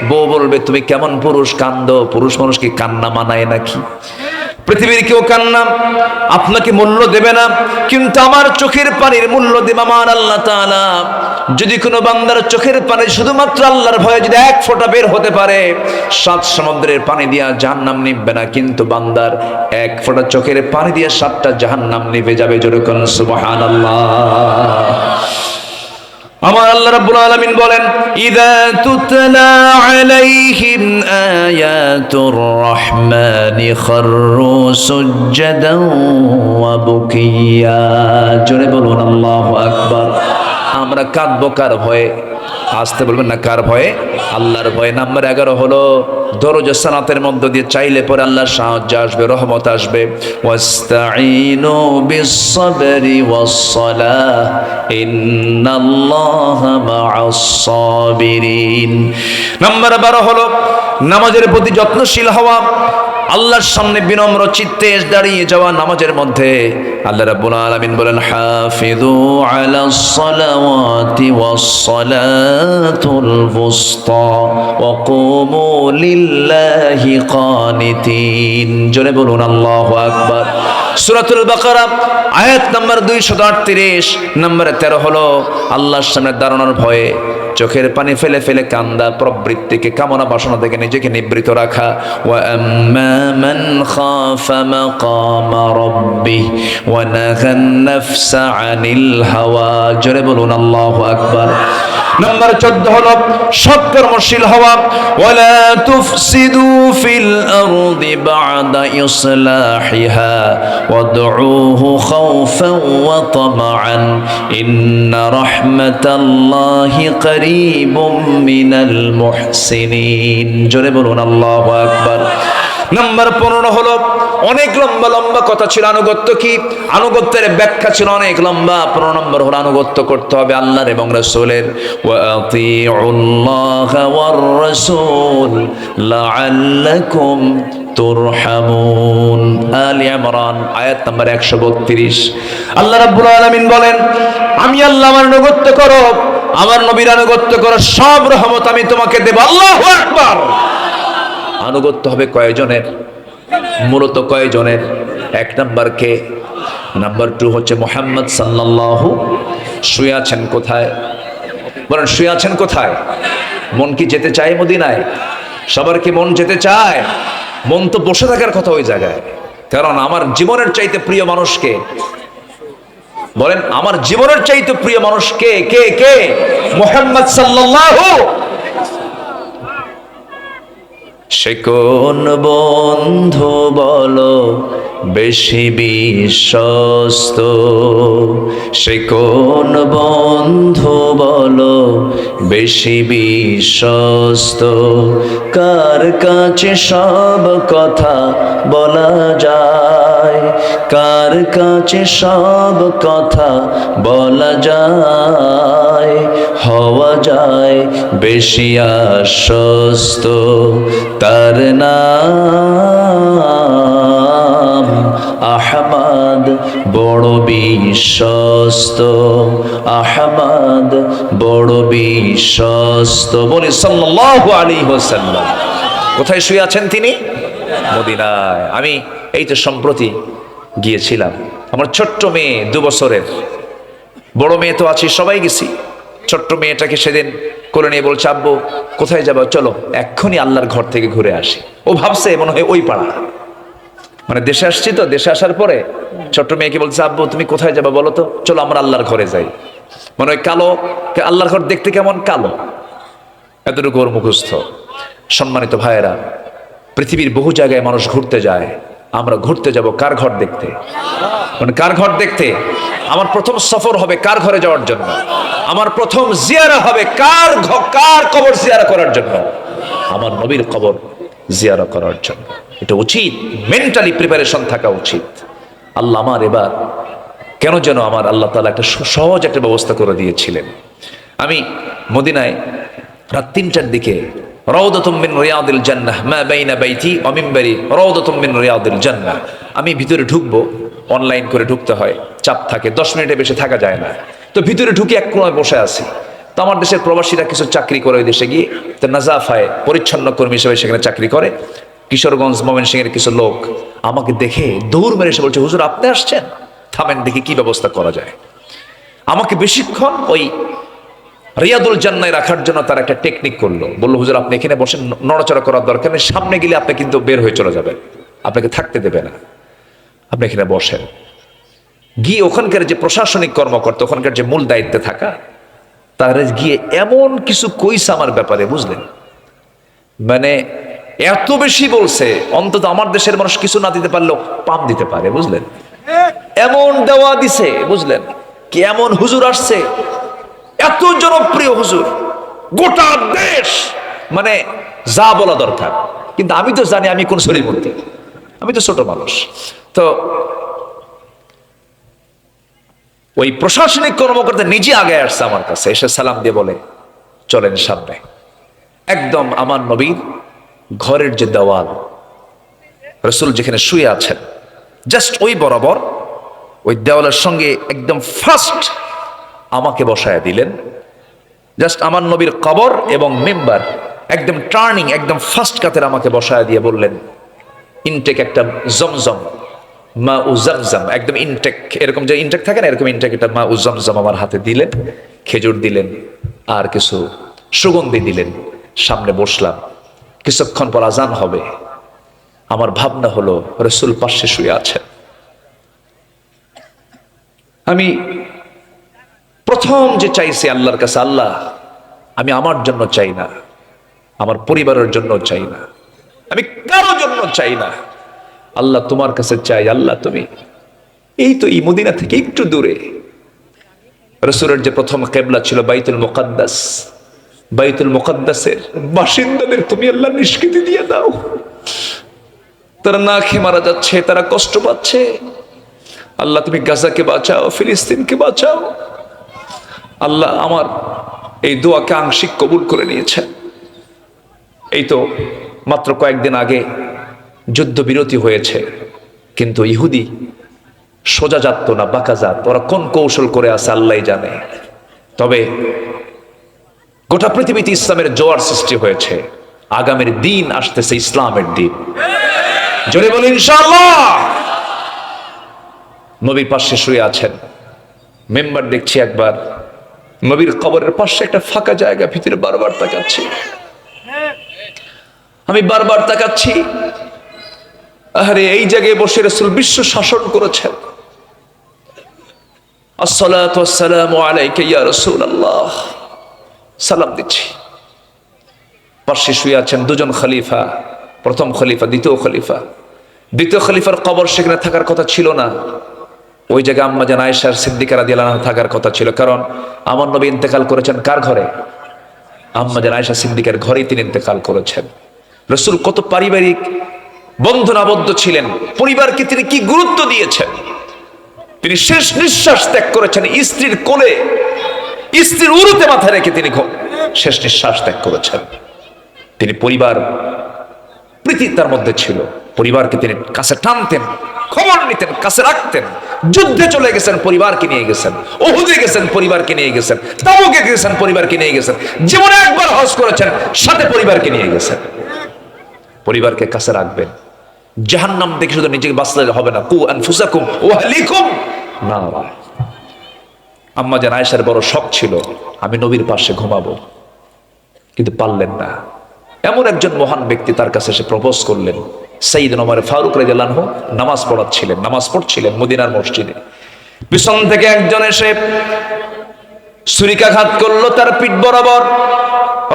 Speaker 1: বউ বলবে তুমি কেমন পুরুষ, কান্দো, পুরুষ মানুষ কি কান্না মানায় নাকি? পৃথিবীর কেউ কান্না আপনাকে মূল্য দেবে না, কিন্তু আমার চোখের পানির মূল্য দেবে আমার আল্লাহ তাআলা। যদি কোনো বান্দার চোখের পানি শুধুমাত্র আল্লাহর ভয়ে যদি 1 ফোঁটা বের হতে পারে, 7 সমুদ্রের পানি দিয়া জাহান্নাম নিভবে না, কিন্তু বান্দার 1 ফোঁটা চোখের পানি দিয়ে 7টা জাহান্নাম নিভে যাবে। জোরে কোন সুবহানাল্লাহ। আমার আল্লাহ রাব্বুল আলামিন বলেন, ইযা তুতলা আলাইহিম আয়াতুর রহমানি খাররু সুজদান ওয়া বুকিয়া। জোরে বলুন আল্লাহু আকবার। আমরা কাঁদবো কার ভয়ে? আসতে বলবেন না কার ভয়ে? আল্লাহর ভয়ে। নাম্বার 11 হলো দরুদ সালাতের মধ্য দিয়ে চাইলে পরে আল্লাহর সাহায্য আসবে, রহমত আসবে। ওয়াস্তাঈনু বিস-সাবরি ওয়াস-সালাহ ইন্নাল্লাহা মা'আস-সাবিরিন। নাম্বার 12 হলো নামাজের প্রতি যত্নশীল হওয়া, আল্লাহর সামনে বিনম্র চিত্তে দাঁড়িয়ে যাওয়া। নামাজের মধ্যে আল্লাহ রাব্বুল আলামিন বলেন, হাফিযু আলাস সালাওয়াতি ওয়াস সালাতুল বুসতা ওয়া কুমু লিল্লাহি কানিতিন। জোরে বলুন আল্লাহু আকবার। সূরাতুল বাকারা আয়াত নাম্বার 238। নাম্বার 13 হলো আল্লাহর সামনে দাঁড়ানোর ভয়ে চোখের পানি ফেলে ফেলে কান্দা, প্রবৃত্তিকে, কামনা বাসনা থেকে নিজেকে নিবৃত রাখা। ওয়া আম্মা মান খাফা মাকামা রাব্বিহি ওয়া নাহান নাফসা আনিল হাওয়া। জোরে বলুন আল্লাহু আকবার। নাম্বার 14 হলো সৎকর্মশীল হওয়া। ওয়ালা তুফসিদু ফিল আরদি বা'দা ইসলাহিহা ওয়াদউহু খাওফান ওয়া তামাআন ইন্না রাহমাতাল্লাহি করিবুম মিনাল মুহসিনিন। জোরে বলুন আল্লাহু আকবার। নাম্বার 15 হলো, অনেক লম্বা লম্বা কথা ছিল আনুগত্য কি, আনুগত্যের ব্যাখ্যা ছিল অনেক লম্বা। 15 নম্বর হলো আনুগত্য করতে হবে আল্লাহর এবং রাসূলের। ওয়া আতিউল্লাহা ওয়ার রাসূল লাআল্লাকুম তুরহামুন। আলে ইমরান আয়াত নাম্বার 132। আল্লাহ রাব্বুল আলামিন বলেন, আমি আল্লাহ আমার আনুগত্য করো, আমার নবীর আনুগত্য করো, সব রহমত আমি তোমাকে দেব। আল্লাহু আকবার। আনুগত্য হবে কয়জনের? মূলত কয়জনের? 1 নাম্বার কে? নাম্বার 2 হচ্ছে মুহাম্মদ সাল্লাল্লাহু। শুয়ে আছেন কোথায়? বলেন শুয়ে আছেন কোথায়? মন কি যেতে চায় মদিনায়? সবার কি মন যেতে চায়? মন তো বসে থাকার কথা ওই জায়গায়। কারণ আমার জীবনের চাইতে প্রিয় মানুষকে, বলেন আমার জীবনের চাইতে প্রিয় মানুষ কে? কে কে? মুহাম্মদ সাল্লাল্লাহু। সে কোন বন্ধু বলো বেশি বিশ্বস্ত, সে কোন বন্ধু বলো বেশি বিশ্বস্ত, কার কাছে সব কথা বলা যায়, কার কাছে সব কথা বলা যায়, হওয়া যায় বেশি আশ্বস্ত, তার নাম আহমদ বড় বিশ্বস্ত, আহমদ বড় বিশ্বস্ত। বলি সাল্লাল্লাহু আলাইহি ওয়াসাল্লাম। কোথায় শুয়ে আছেন তিনি? মদিনায়। আমি এই তো সম্প্রতি গিয়েছিলাম, আমার ছোট্ট মেয়ে 2 বছরের, বড় মেয়ে তো আছে, সবাই গেছি। ছোট্ট মেয়েটাকে সেদিন কোলে নিয়ে বলছে, আব্বু কোথায় যাবো, চলো এক্ষুনি আল্লাহর ঘর থেকে ঘুরে আসি। ও ভাবছে মনে হয় ওই পাড়া, মানে দেশে আসছি তো, দেশে আসার পরে ছোট্ট মেয়েকে বলছে, আব্বু তুমি কোথায় যাবা বলো তো, চলো আমরা আল্লাহর ঘরে যাই। মানে ওই কালো, আল্লাহর ঘর দেখতে কেমন কালো, এতটুকু ওর মুখস্থ। সম্মানিত ভাইয়েরা, পৃথিবীর বহু জায়গায় মানুষ ঘুরতে যায়, আমরা ঘুরতে যাব কার ঘর দেখতে? মানে কার ঘর দেখতে? আমার প্রথম সফর হবে কার ঘরে যাওয়ার জন্য? আমার প্রথম জিয়ারা হবে কার কবর জিয়ারা করার জন্য? আমার নবীর কবর জিয়ারা করার জন্য। এটা উচিত, মেন্টালি প্রিপারেশন থাকা উচিত। আল্লাহ আমার এবার কেন যেন আমার আল্লাহ তাআলা একটা সহজ একটা ব্যবস্থা করে দিয়েছিলেন। আমি মদিনায় রাত 3টার দিকে, রাউদাতুম মিন রিয়াদিল জান্নাহ মা বাইনা বাইতি ওয়া মিনবারি রাউদাতুম মিন রিয়াদিল জান্নাহ। আমি ভিতরে ঢুকবো, অনলাইন করে ঢুকতে হয়, চাপ থাকে, 10 মিনিটের বেশি থাকা যায় না। তো ভিতরে ঢুকে এক কোণায় বসে আছি। তো আমার দেশের প্রবাসীরা কিছু চাকরি করে ওই দেশে গিয়ে, তো নাজাফায় পরিচ্ছন্ন কর্মী হিসেবে সেখানে চাকরি করে। কিশোরগঞ্জ ময়মনসিংহের কিছু লোক আমাকে দেখে দৌড় মেরে এসে বলছে, হুজুর আপনি আসছেন, থামেন দেখি কি ব্যবস্থা করা যায়। আমাকে বেশিক্ষণ ওই রিয়াদুল জান্নায় রাখার জন্য তার একটা টেকনিক করলো। বললো, হুজুর আপনি এখানে বসেন, নড়াচড়া করার দরকার নেই, সামনে গেলে আপনি কিন্তু বের হয়ে চলে যাবেন, আপনাকে থাকতে দেবে না, আপনি এখানে বসেন। গিয়ে ওখানকার যে প্রশাসনিক কর্মকর্তা, ওখানকার যে মূল দায়িত্বে থাকা, তারা গিয়ে এমন কিছু কইছে আমার ব্যাপারে, বুঝলেন, মানে এত বেশি বলছে, অন্তত আমার দেশের মানুষ কিছু না দিতে পারলেও পাম দিতে পারে, বুঝলেন, এমন দেওয়া দিছে, বুঝলেন, কি এমন হুজুর আসছে, এত জনপ্রিয় হুজুর, গোটা দেশ মানে যা বলা দরকার। কিন্তু আমি তো জানি আমি কোন শরীর মধ্যে, আমি তো ছোট মানুষ। তো ওই প্রশাসনিক কর্মকর্তা নিজে আগে আসছে আমার কাছে, এসে সালাম দিয়ে বলে, চলেন সামনে। একদম আমার নবীর ঘরের যে দেওয়াল, রাসূল যেখানে শুয়ে আছেন, জাস্ট ওই বরাবর ওই দেওয়ালের সঙ্গে একদম ফার্স্ট আমাকে বসায় দিলেন। জাস্ট আমার নবীর কবর এবং মেম্বার একদম টার্নিং, একদম ফার্স্ট কাতের আমাকে বসায় দিয়ে বললেন, ইনটেক একটা জমজম, মা উ জমজম, একদম ইনটেক, এরকম যে ইনটেক থাকে না, এরকম ইনটেক একটা মা উ জমজম আমার হাতে দিলেন, খেজুর দিলেন আর কিছু সুগন্ধি দিলেন। সামনে বসলাম, কিছুক্ষণ পর আজান হবে। আমার ভাবনা হলো রাসূল পাশে শুয়ে আছেন। আমি প্রথম যে চাইছি আল্লাহর কাছে, আল্লাহ আমি আমার জন্য চাই না, আমার পরিবারের জন্য চাই না, আমি কারোর জন্য চাই না, আল্লাহ তোমার কাছে চাই। আল্লাহ তুমি এই তো এই মদিনা থেকে একটু দূরে রাসূলের যে প্রথম কিবলা ছিল বাইতুল মুকাদ্দাস, বাইতুল মুকাদ্দাসের বাসিন্দাদের তুমি আল্লাহ নিষ্কৃতি দিয়ে দাও। তারা না খেয়ে মারা যাচ্ছে, তারা কষ্ট পাচ্ছে। আল্লাহ তুমি গাজাকে বাঁচাও, ফিলিস্তিনকে বাঁচাও। আল্লাহ আমার এই দোয়াকে আংশিক কবুল করে নিয়েছেন। এই তো মাত্র কয়েকদিন আগে যুদ্ধবিরতি হয়েছে, কিন্তু ইহুদি সোজা জাত না, বাঁকা জাত, ওরা কোন কৌশল করে আছে আল্লাহ জানে। তবে গোটা পৃথিবীতে ইসলামের জোয়ার সৃষ্টি হয়েছে। আগামীর দিন আসতেছে ইসলামের দিন, জোরে বলি ইনশাআল্লাহ। নবীর পাশে শুয়ে আছেন, মেম্বার দেখছি একবার নবীর কবরের পাশে একটা ফাঁকা জায়গা, ভিতরে বারবার তাকাচ্ছি, আমি বারবার তাকাচ্ছি। আরে এই জায়গায় বসে রাসূল বিশ্ব শাসন করেছেন। আসসালাতু ওয়াসসালামু আলাইকা ইয়া রাসূলুল্লাহ, সালাম দিচ্ছি। পাশে শুয়ে আছেন দুজন খলিফা, প্রথম খলিফা, দ্বিতীয় খলিফা। দ্বিতীয় খলিফার কবর সেখানে থাকার কথা ছিল না, ওই জায়গায় আম্মা জান আয়েশা সিদ্দিকা রাদিয়াল্লাহু আনহা থাকার কথা ছিল। কারণ আমার নবী ইন্তেকাল করেছেন কার ঘরে? আম্মা জান আয়েশা সিদ্দিকার ঘরেই তিনি ইন্তেকাল করেছেন। রাসূল কত পারিবারিক বন্ধন আবদ্ধ ছিলেন, পরিবারকে তিনি কি গুরুত্ব দিয়েছেন। তিনি শেষ নিঃশ্বাস ত্যাগ করেছেন স্ত্রীর কোলে, স্ত্রীর উরুতে মাথা রেখে তিনি শেষ নিঃশ্বাস ত্যাগ করেছেন। তিনি পরিবার প্রীতি তার মধ্যে ছিল, পরিবারকে তিনি কাছে টানতেন, খবর নিতেন, কাছে রাখতেন। যুদ্ধে চলে গেছেন, পরিবারকে নিয়ে গেছেন। উহুদে গেছেন, পরিবারকে নিয়ে গেছেন। তাবুকে গেছেন, পরিবারকে নিয়ে গেছেন। জীবনে একবার হজ করেছেন, সাথে পরিবারকে নিয়ে গেছেন। পরিবারকে কাছে রাখবেন। জাহান্নাম দেখে শুধু নিজেকে বাঁচলে হবে না, কু আনফুসাকুম ওয়া আহলিকুম নারা। আম্মা জান আয়েশার বড় শখ ছিল আমি নবীর পাশে ঘুমাবো, কিন্তু পারলেন না। এমন একজন মহান ব্যক্তি তার কাছে এসে প্রপোজ করলেন। সাইয়েদনা ওমর ফারুক রাদিয়াল্লাহু আনহু নামাজ পড়াচ্ছিলেন, নামাজ পড়ছিলেন মদিনার মসজিদে। পিছন থেকে একজন এসে ছুরিকাঘাত করলো তার পিঠ বরাবর,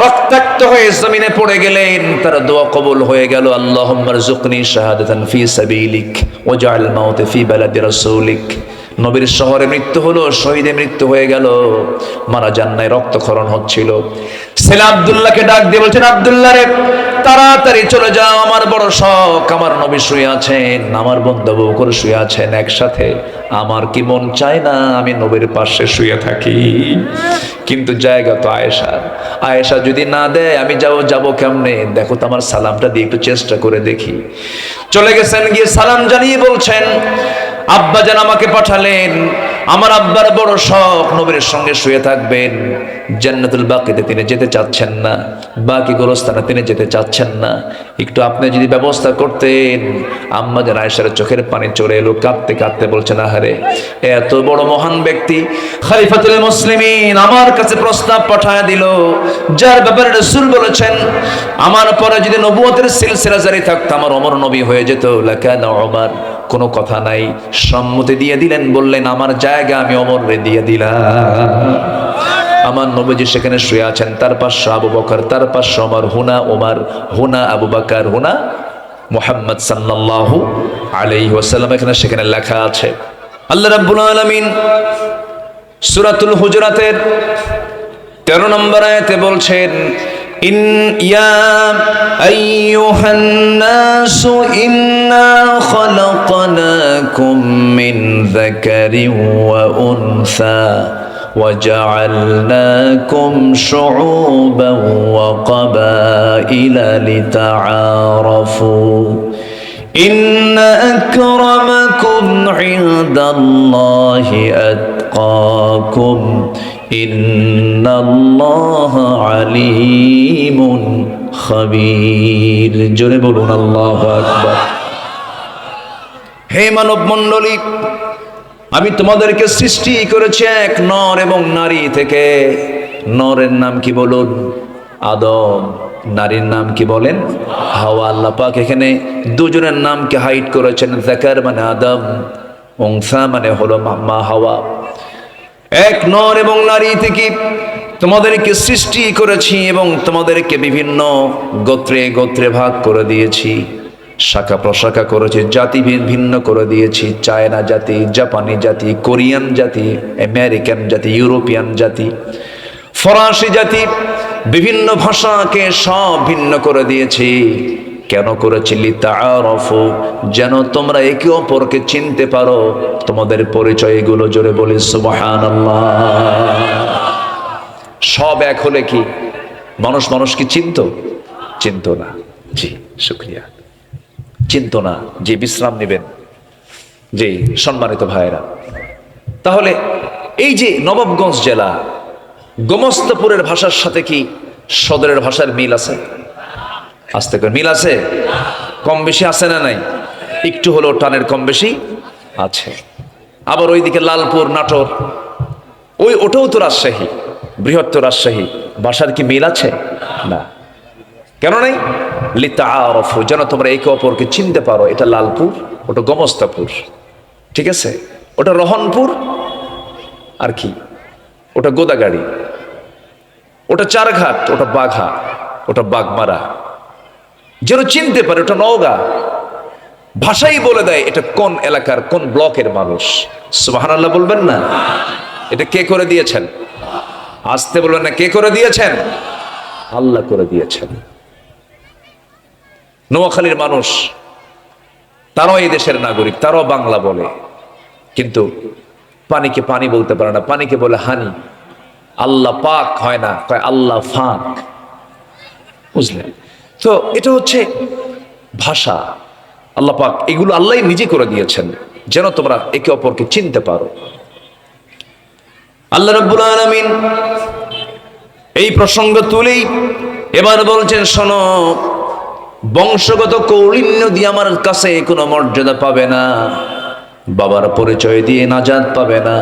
Speaker 1: রক্তাক্ত হয়ে জমিনে পড়ে গেলেন। তার দোয়া কবুল হয়ে গেল। আল্লাহুম্মা রযুকনি শাহাদাতান ফি সাবিলিক ওয়াজআল মাউত ফি বালাদি রাসূলিক। নবীর শহরে মৃত্যু হলো, শহীদে মৃত্যু হয়ে গেল, মারা যান নাই, রক্তক্ষরণ হচ্ছিল। ছেলে আব্দুল্লাহকে ডাক দিয়ে বলছেন, আব্দুল্লাহ রে তাড়াতাড়ি চলে যাও, আমার বড় শখ, আমার নবী শুয়ে আছেন, আমার বন্ধু আবু বকর শুয়ে আছেন একসাথে। আমার কি মন চায় না আমি নবীর পাশে শুয়ে থাকি, কিন্তু জায়গা তো আয়েশার। আয়েশা যদি না দেয় আমি যাব কেমনে? দেখো তো আমার সালামটা দিয়ে একটু চেষ্টা করে দেখি। চলে গেছেন, গিয়ে সালাম জানিয়ে বলছেন, আব্বা যেন আমাকে পাঠালেন, আমার আব্বার বড় শখ নবীর সঙ্গে শুয়ে থাকবেন। জান্নাতুল বাকিতে তিনি যেতে চাচ্ছেন না, বাকি গোরস্থানে তিনি যেতে চাচ্ছেন না। একটু আপনি যদি ব্যবস্থা করতেন। আম্মা যেন আয়েশার চোখের পানি চলে এলো, কাঁদতে কাঁদতে বলছেন, আহারে এত বড় মহান ব্যক্তি খলিফাতুল মুসলিমিন আমার কাছে প্রস্তাব পাঠায় দিল, যার ব্যাপারে রাসূল বলেছেন আমার পরে যদি নবুয়তের সিলসিলা জারি থাকতো আমার ওমর নবী হয়ে যেত, লাকানা ওমর। কোনো কথা নাই, সম্মতি দিয়ে দিলেন, বললেন আমার জায়গা আমি ওমরে দিয়ে দিলাম। আমার নবীজি সেখানে শুয়ে আছেন, তার পাশে আবু বকর, তার পাশে ওমর, হুনা ওমর, হুনা আবু বকর, হুনা মুহাম্মদ সাল্লাল্লাহু আলাইহি ওয়াসাল্লাম। এখানে সেখানে লেখা আছে। আল্লাহ রাব্বুল আলামিন সূরাতুল হুজুরাতের 13 নম্বর আয়াতে বলছেন, ইন ইয়া আইয়ুহান নাসু ইন্না খালাকনাকুম মিন যাকারিন ওয়া উনসা وجعلناكم شعوبا وقبائل لتعارفوا إن أكرمكم عند الله أتقاكم إن الله عليم خبير জোরে বলুন আল্লাহু আকবার। হে মানব মণ্ডলী, আমি তোমাদেরকে সৃষ্টি করেছি এক নর এবং নারী থেকে। নরের নাম কি বলুন? আদম। নারীর নাম কি বলেন? হাওয়া। আল্লাহ পাক এখানে দুজনের নামকে হাইড করেছেন। যাকার মানে আদম, উনসা মানে হলো মা হাওয়া। এক নর এবং নারী থেকে তোমাদেরকে সৃষ্টি করেছি এবং তোমাদেরকে বিভিন্ন গোত্রে গোত্রে ভাগ করে দিয়েছি, শাখা প্রশাখা করেছি, জাতি ভিন্ন করে দিয়েছি। চায়না জাতি, জাপানি জাতি, কোরিয়ান জাতি, আমেরিকান জাতি, ইউরোপিয়ান জাতি, ফরাসি জাতি, বিভিন্ন ভাষাকে সব ভিন্ন করে দিয়েছি। কেন করেছি? লিতাআরাফু, যেন তোমরা একে অপরকে চিনতে পারো। তোমাদের পরিচয়গুলো জোরে বলি সুবহানাল্লাহ। সব এক হলে কি মানুষ মানুষকে চিনত না? জি, শুকরিয়া, চিনত না। যে বিশ্রাম নেবেন। জি, সম্মানিত ভাইরা, তাহলে এই যে নবাবগঞ্জ জেলা, গোমস্তাপুরের ভাষার সাথে কি সদরের ভাষার মিল আছে? আস্তে করে মিল আছে? কম বেশি আছে না নাই? একটু হলেও টানের কম বেশি আছে। আবার ওইদিকে লালপুর, নাটোর, ওটাও তো রাজশাহী, বৃহত্তর রাজশাহী, ভাষার কি মিল আছে? না। কেন নাই? লিতাআরাফু, যেন তোমরা একে অপরকে চিনতে পারো। এটা লালপুর, ওটা গোমস্তাপুর, ঠিক আছে? ওটা রহনপুর, আর কি ওটা গোদাগাড়ি, ওটা চারঘাট, ওটা বাঘা, ওটা বাগমারা, যেন চিনতে পারে। ওটা নওগাঁ, ভাষাই বলে দেয় এটা কোন এলাকার কোন ব্লকের মানুষ। সুবহানাল্লাহ বলবেন না? এটা কে করে দিয়েছেন? আসতে বলবেন না, কে করে দিয়েছেন? আল্লাহ করে দিয়েছেন। নোয়াখালীর মানুষ, তারাও এই দেশের নাগরিক, তারাও বাংলা বলে, কিন্তু পানিকে পানি বলতে পারে না, পানিকে বলে হানি। আল্লাহ পাক হয় না, কয় আল্লাহ ফাক। বুঝলেন তো? এটা হচ্ছে ভাষা। আল্লাহ পাক এগুলো আল্লাহ নিজে করে দিয়েছেন, যেন তোমরা একে অপরকে চিনতে পারো। আল্লাহ রাব্বুল আলামিন এই প্রসঙ্গ তুলেই এবার বলছেন, শোনো, বংশগত কৌলিন্য দিয়ে আমার কাছে কোনো মর্যাদা পাবে না, বাবার পরিচয় দিয়ে নাজাত পাবে না,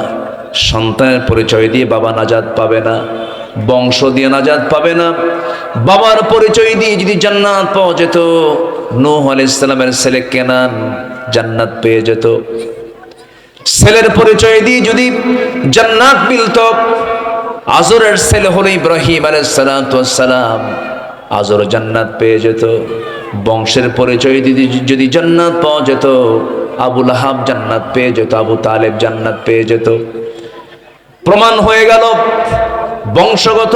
Speaker 1: সন্তানের পরিচয় দিয়ে বাবা নাজাত পাবে না, বংশ দিয়ে নাজাত পাবে না। বাবার পরিচয় দিয়ে যদি জান্নাত পাওয়া যেত, নূহ আলাইহিস সালামের ছেলে কেনান জান্নাত পেয়ে যেত। ছেলের পরিচয় দিয়ে যদি জান্নাত মিলত, আজরের ছেলে হলো ইব্রাহিম আলাইহিস সালাম, আজর জান্নাত পেয়ে যেত। বংশের পরিচয় দিয়ে যদি জান্নাত পাওয়া যেত, আবু লাহাব জান্নাত পেয়ে যেত, আবু তালেব জান্নাত পেয়ে যেত। প্রমাণ হয়ে গেল বংশগত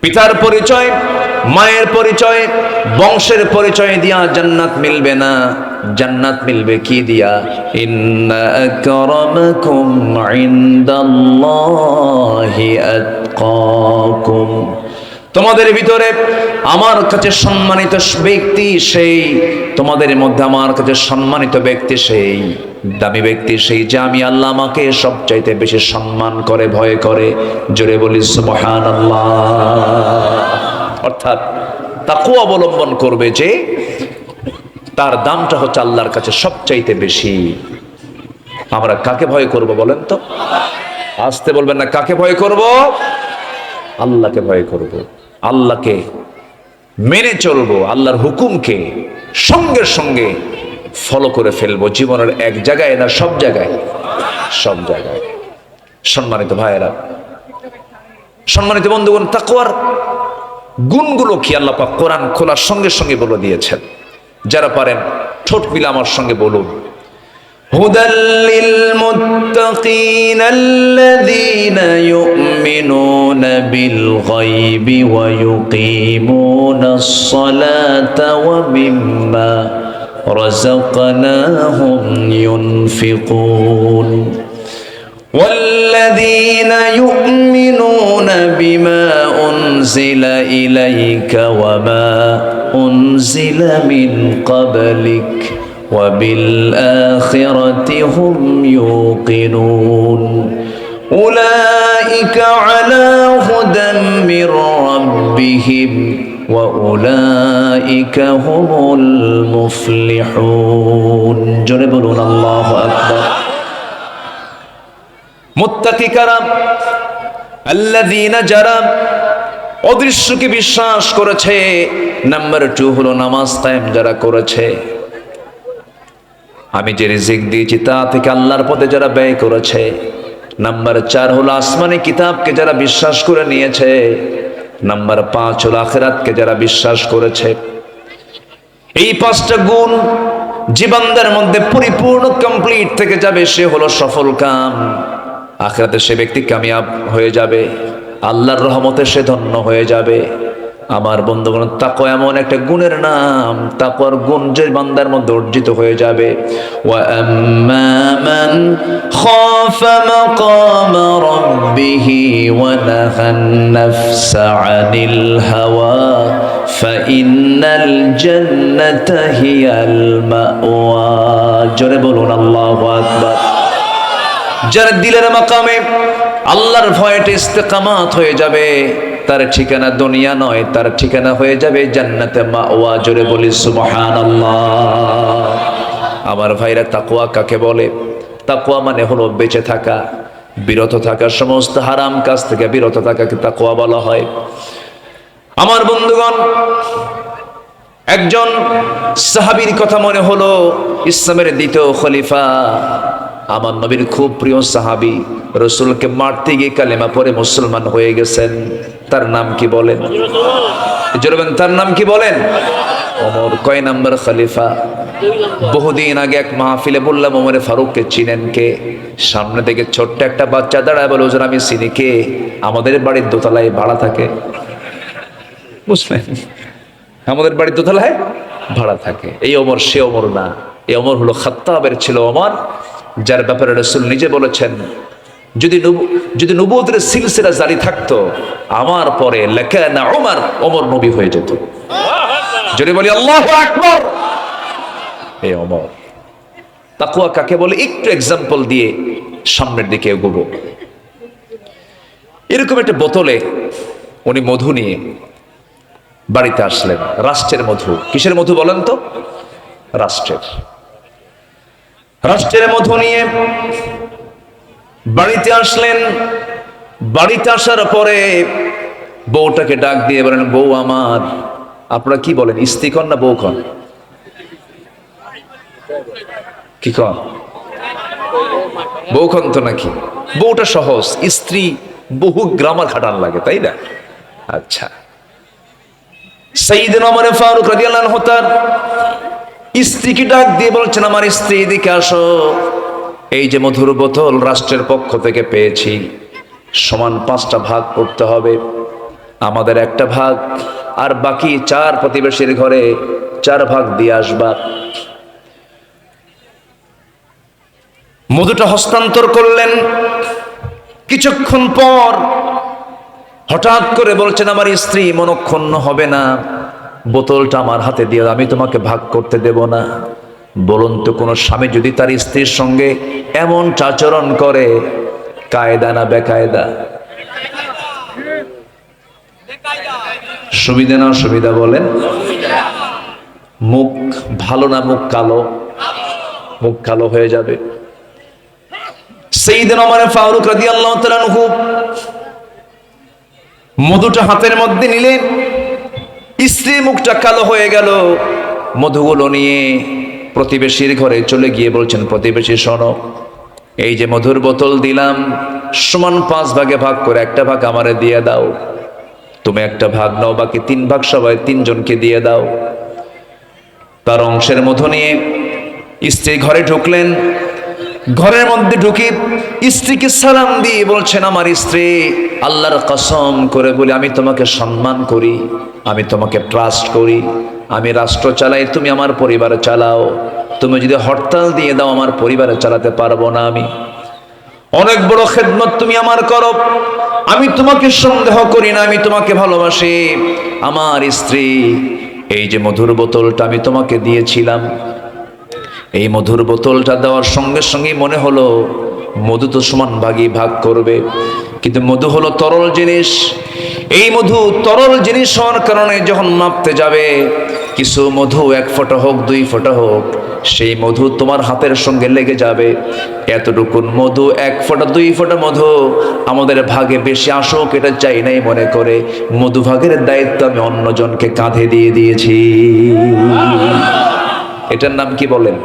Speaker 1: পিতার পরিচয়, মায়ের পরিচয়, বংশের পরিচয় দিয়া জান্নাত মিলবে না। জান্নাত মিলবে কি দিয়া? ইন্না আকরামাকুম ইনদাল্লাহি আতকাকুম, তোমাদের ভিতরে আমার কাছে সম্মানিত ব্যক্তি সেই, তোমাদের মধ্যে আমার কাছে সম্মানিত ব্যক্তি সেই, দামি ব্যক্তি সেই, যে আমি আল্লাহ আমাকে সবচাইতে বেশি সম্মান করে, ভয় করে। জোরে বলি সুবহানাল্লাহ। অর্থাৎ তাকওয়া অবলম্বন করবে, যে তার দামটা হচ্ছে আল্লাহর কাছে সবচাইতে বেশি। আমরা কাকে ভয় করব বলেন তো? আসতে বলবেন না, কাকে ভয় করব? আল্লাহকে ভয় করব, আল্লাহকে মেনে চলবো, আল্লাহর হুকুমকে সঙ্গে সঙ্গে ফলো করে ফেলবো। জীবনের এক জায়গায় না, সব জায়গায়, সব জায়গায়। সম্মানিত ভাইয়েরা, সম্মানিত বন্ধুগণ, তাকওয়ার গুণগুলো কি আল্লাহ পাক কোরআন খোলার সঙ্গে সঙ্গে বলে দিয়েছেন। যারা পারেন ঠোঁট মিলে আমার সঙ্গে বলুন, হুদাল্লিল মুত্তাকিন আল্লাযীনা ইউমিনুনা বিল গায়বি ওয়া ইউকিমুনাস সালাতা ওয়া মিম্মা রাযাকনাহুম ইউনফিকুন والذين يؤمنون بما أنزل إليك وما أنزل من قبلك وبالآخرة هم يوقنون أولئك على هدى من ربهم وأولئك هم المفلحون جنبون الله أكبر মুত্তাকি কারা? আল্লাযীনা, যারা অদৃশ্যকে বিশ্বাস করেছে। নাম্বার 2 হলো নামাজ কায়েম যারা করেছে। আমি যে রিজিক দিয়েছি তা থেকে আল্লাহর পথে যারা ব্যয় করেছে। নাম্বার 4 হলো আসমানি কিতাবকে যারা বিশ্বাস করে নিয়েছে। নাম্বার 5 হলো আখিরাতকে যারা বিশ্বাস করেছে। এই 5টা গুণ জীবনদের মধ্যে পরিপূর্ণ কমপ্লিট থেকে যাবে, সে হলো সফল কাম। আখিরাতে সে ব্যক্তি কামিয়াব হয়ে যাবে, আল্লাহর রহমতে সে ধন্য হয়ে যাবে। আমার বন্ধুগণ, তাকওয়া এমন একটা গুণের নাম, তাকওয়ার গুণ যে বান্দার মধ্যে অর্জিত হয়ে যাবে। ওয়া আম্মা মান খাফা মাকাম রাব্বিহি ওয়া নাহান নাফসা আনিল হাওয়া ফাইন্নাল জান্নাতা হিয়াল মাওয়া। জোরে বলুন আল্লাহু আকবার। যার দিলের মাকামে আল্লাহর ভয়তে ইস্তেকামাত হয়ে যাবে, তার ঠিকানা দুনিয়া নয়, তার ঠিকানা হয়ে যাবে জান্নাতে মাওয়া। জোরে বলি সুবহানাল্লাহ। আমার ভাইরা, তাকওয়া কাকে বলে? তাকওয়া মানে হলো বেঁচে থাকা, বিরত থাকা, সমস্ত হারাম কাজ থেকে বিরত থাকাকে তাকওয়া বলা হয়। আমার বন্ধুগণ, একজন সাহাবীর কথা মনে হলো, ইসলামের দ্বিতীয় খলিফা, আমার নবীর খুব প্রিয় সাহাবী, রাসূলকে মারতে গিয়ে কালেমা পড়ে মুসলমান হয়ে গেছেন। তার নাম কি বলেন? জোরে, তার নাম কি বলেন? ওমর। কয় নাম্বার খলিফা? বহুদিন আগে এক মাহফিলে বললাম, ওমরে ফারুককে চিনেন কে? সামনে থেকে ছোট্ট একটা বাচ্চা দাঁড়ায় বলে, হুজুর আমি চিনি। কে? আমাদের বাড়ির দোতলায় ভাড়া থাকে। বুঝলেন? আমাদের বাড়ির দোতলায় ভাড়া থাকে। এই ওমর সে ওমর না, এই ওমর হলো খাত্তাবের ছিল ওমর, যার ব্যাপারে রাসূল নিজে বলেছেন, যদি নবুয়তের সিলসিলা জারি থাকতো আমার পরে লাকানা ওমর, ওমর নবী হয়ে যেত। যদি বলি আল্লাহু আকবার। এই ওমর। তাকওয়া কাকে বলে একটু এক্সাম্পল দিয়ে সামনের দিকে এগোবো। এরকম একটা বোতলে উনি মধু নিয়ে বাড়িতে আসলেন, রাষ্ট্রের মধু। কিসের মধু বলেন তো? রাষ্ট্রের মধু নিয়ে বাড়িতে আসলেন। বাড়িতে আসার পরে বউটাকে ডাক দিয়ে বলেন, বউ আমার। আপনারা কি বলেন, স্ত্রী কন না বউ কন? কি কন? বউ কন তো নাকি? বউটা সহজ, স্ত্রী বহু গ্রামার খাটান লাগে, তাই না? আচ্ছা, সাইয়েদনা ওমর ফারুক রাদিয়াল্লাহু আনহু তার স্ত্রীকে ডাক দিয়ে বলছেন, আমার স্ত্রী এদিকে আসো। এই যে মধুর বোতল রাষ্ট্রের পক্ষ থেকে পেয়েছি, সমান 5টা ভাগ করতে হবে। আমাদের একটা ভাগ, আর বাকি 4 প্রতিবেশীর ঘরে 4 ভাগ দিয়ে আসবা। মধুটা হস্তান্তর করলেন। কিছুক্ষণ পর হঠাৎ করে বলছেন, আমার স্ত্রী মনক্ষুণ্ণ হবে না, বোতলটা আমার হাতে দিয়ে, আমি তোমাকে ভাগ করতে দেব না। বলুন তো, কোন স্বামী যদি তার স্ত্রীর সঙ্গে এমন আচরণ করে, কায়দা না বেকায়দা? সুবিধা না অসুবিধা বলেন? মুখ ভালো না মুখ কালো? মুখ কালো হয়ে যাবে। সাইয়েদনা ওমর ফারুক রাদিয়াল্লাহু তাআলা আনহু মধুটা হাতের মধ্যে নিলেন, স্ত্রীর মুখটা কালো হয়ে গেল। মধুগুলো নিয়ে প্রতিবেশীর ঘরে চলে গিয়ে বলছেন, প্রতিবেশী শোনো, এই যে মধুর বোতল দিলাম, সমান 5 ভাগে ভাগ করে একটা ভাগ আমারে দিয়ে দাও। তুমি একটা ভাগ নাও, বাকি 3 ভাগ সবাই 3 জনকে দিয়ে দাও। তার অংশের মধু নিয়ে স্ত্রী ঘরে ঢুকলেন। ঘরের মধ্যে ঢুকে স্ত্রীকে সালাম দিয়ে বলছেন, আমার স্ত্রী, আল্লাহর কসম করে বলি, আমি তোমাকে সম্মান করি, আমি তোমাকে ট্রাস্ট করি, আমি রাষ্ট্র চালাই, তুমি আমার পরিবার চালাও। তুমি যদি হরতাল দিয়ে দাও, আমার পরিবারে চালাতে পারবো না। আমি অনেক বড় খেদমত তুমি আমার করো, আমি তোমাকে সন্দেহ করি না, আমি তোমাকে ভালোবাসি। আমার স্ত্রী, এই যে মধুর বোতলটা আমি তোমাকে দিয়েছিলাম, এই মধুর বোতলটা দেওয়ার সঙ্গে সঙ্গে মনে হলো মধু তো সমান ভাগই ভাগ করবে, কিন্তু মধু হলো তরল জিনিস। এই মধু তরল জিনিস হওয়ার কারণে যখন মাপতে যাবে, কিছু মধু 1 ফোঁটা হোক 2 ফোঁটা হোক, সেই মধু তোমার হাতের সঙ্গে লেগে যাবে। এতটুকুন মধু, 1 ফোঁটা 2 ফোঁটা মধু আমাদের ভাগে বেশি আসুক এটা চাই নাই মনে করে মধু ভাগের দায়িত্ব আমি অন্যজনকে কাঁধে দিয়ে দিয়েছি। এটার নাম কি বলেন?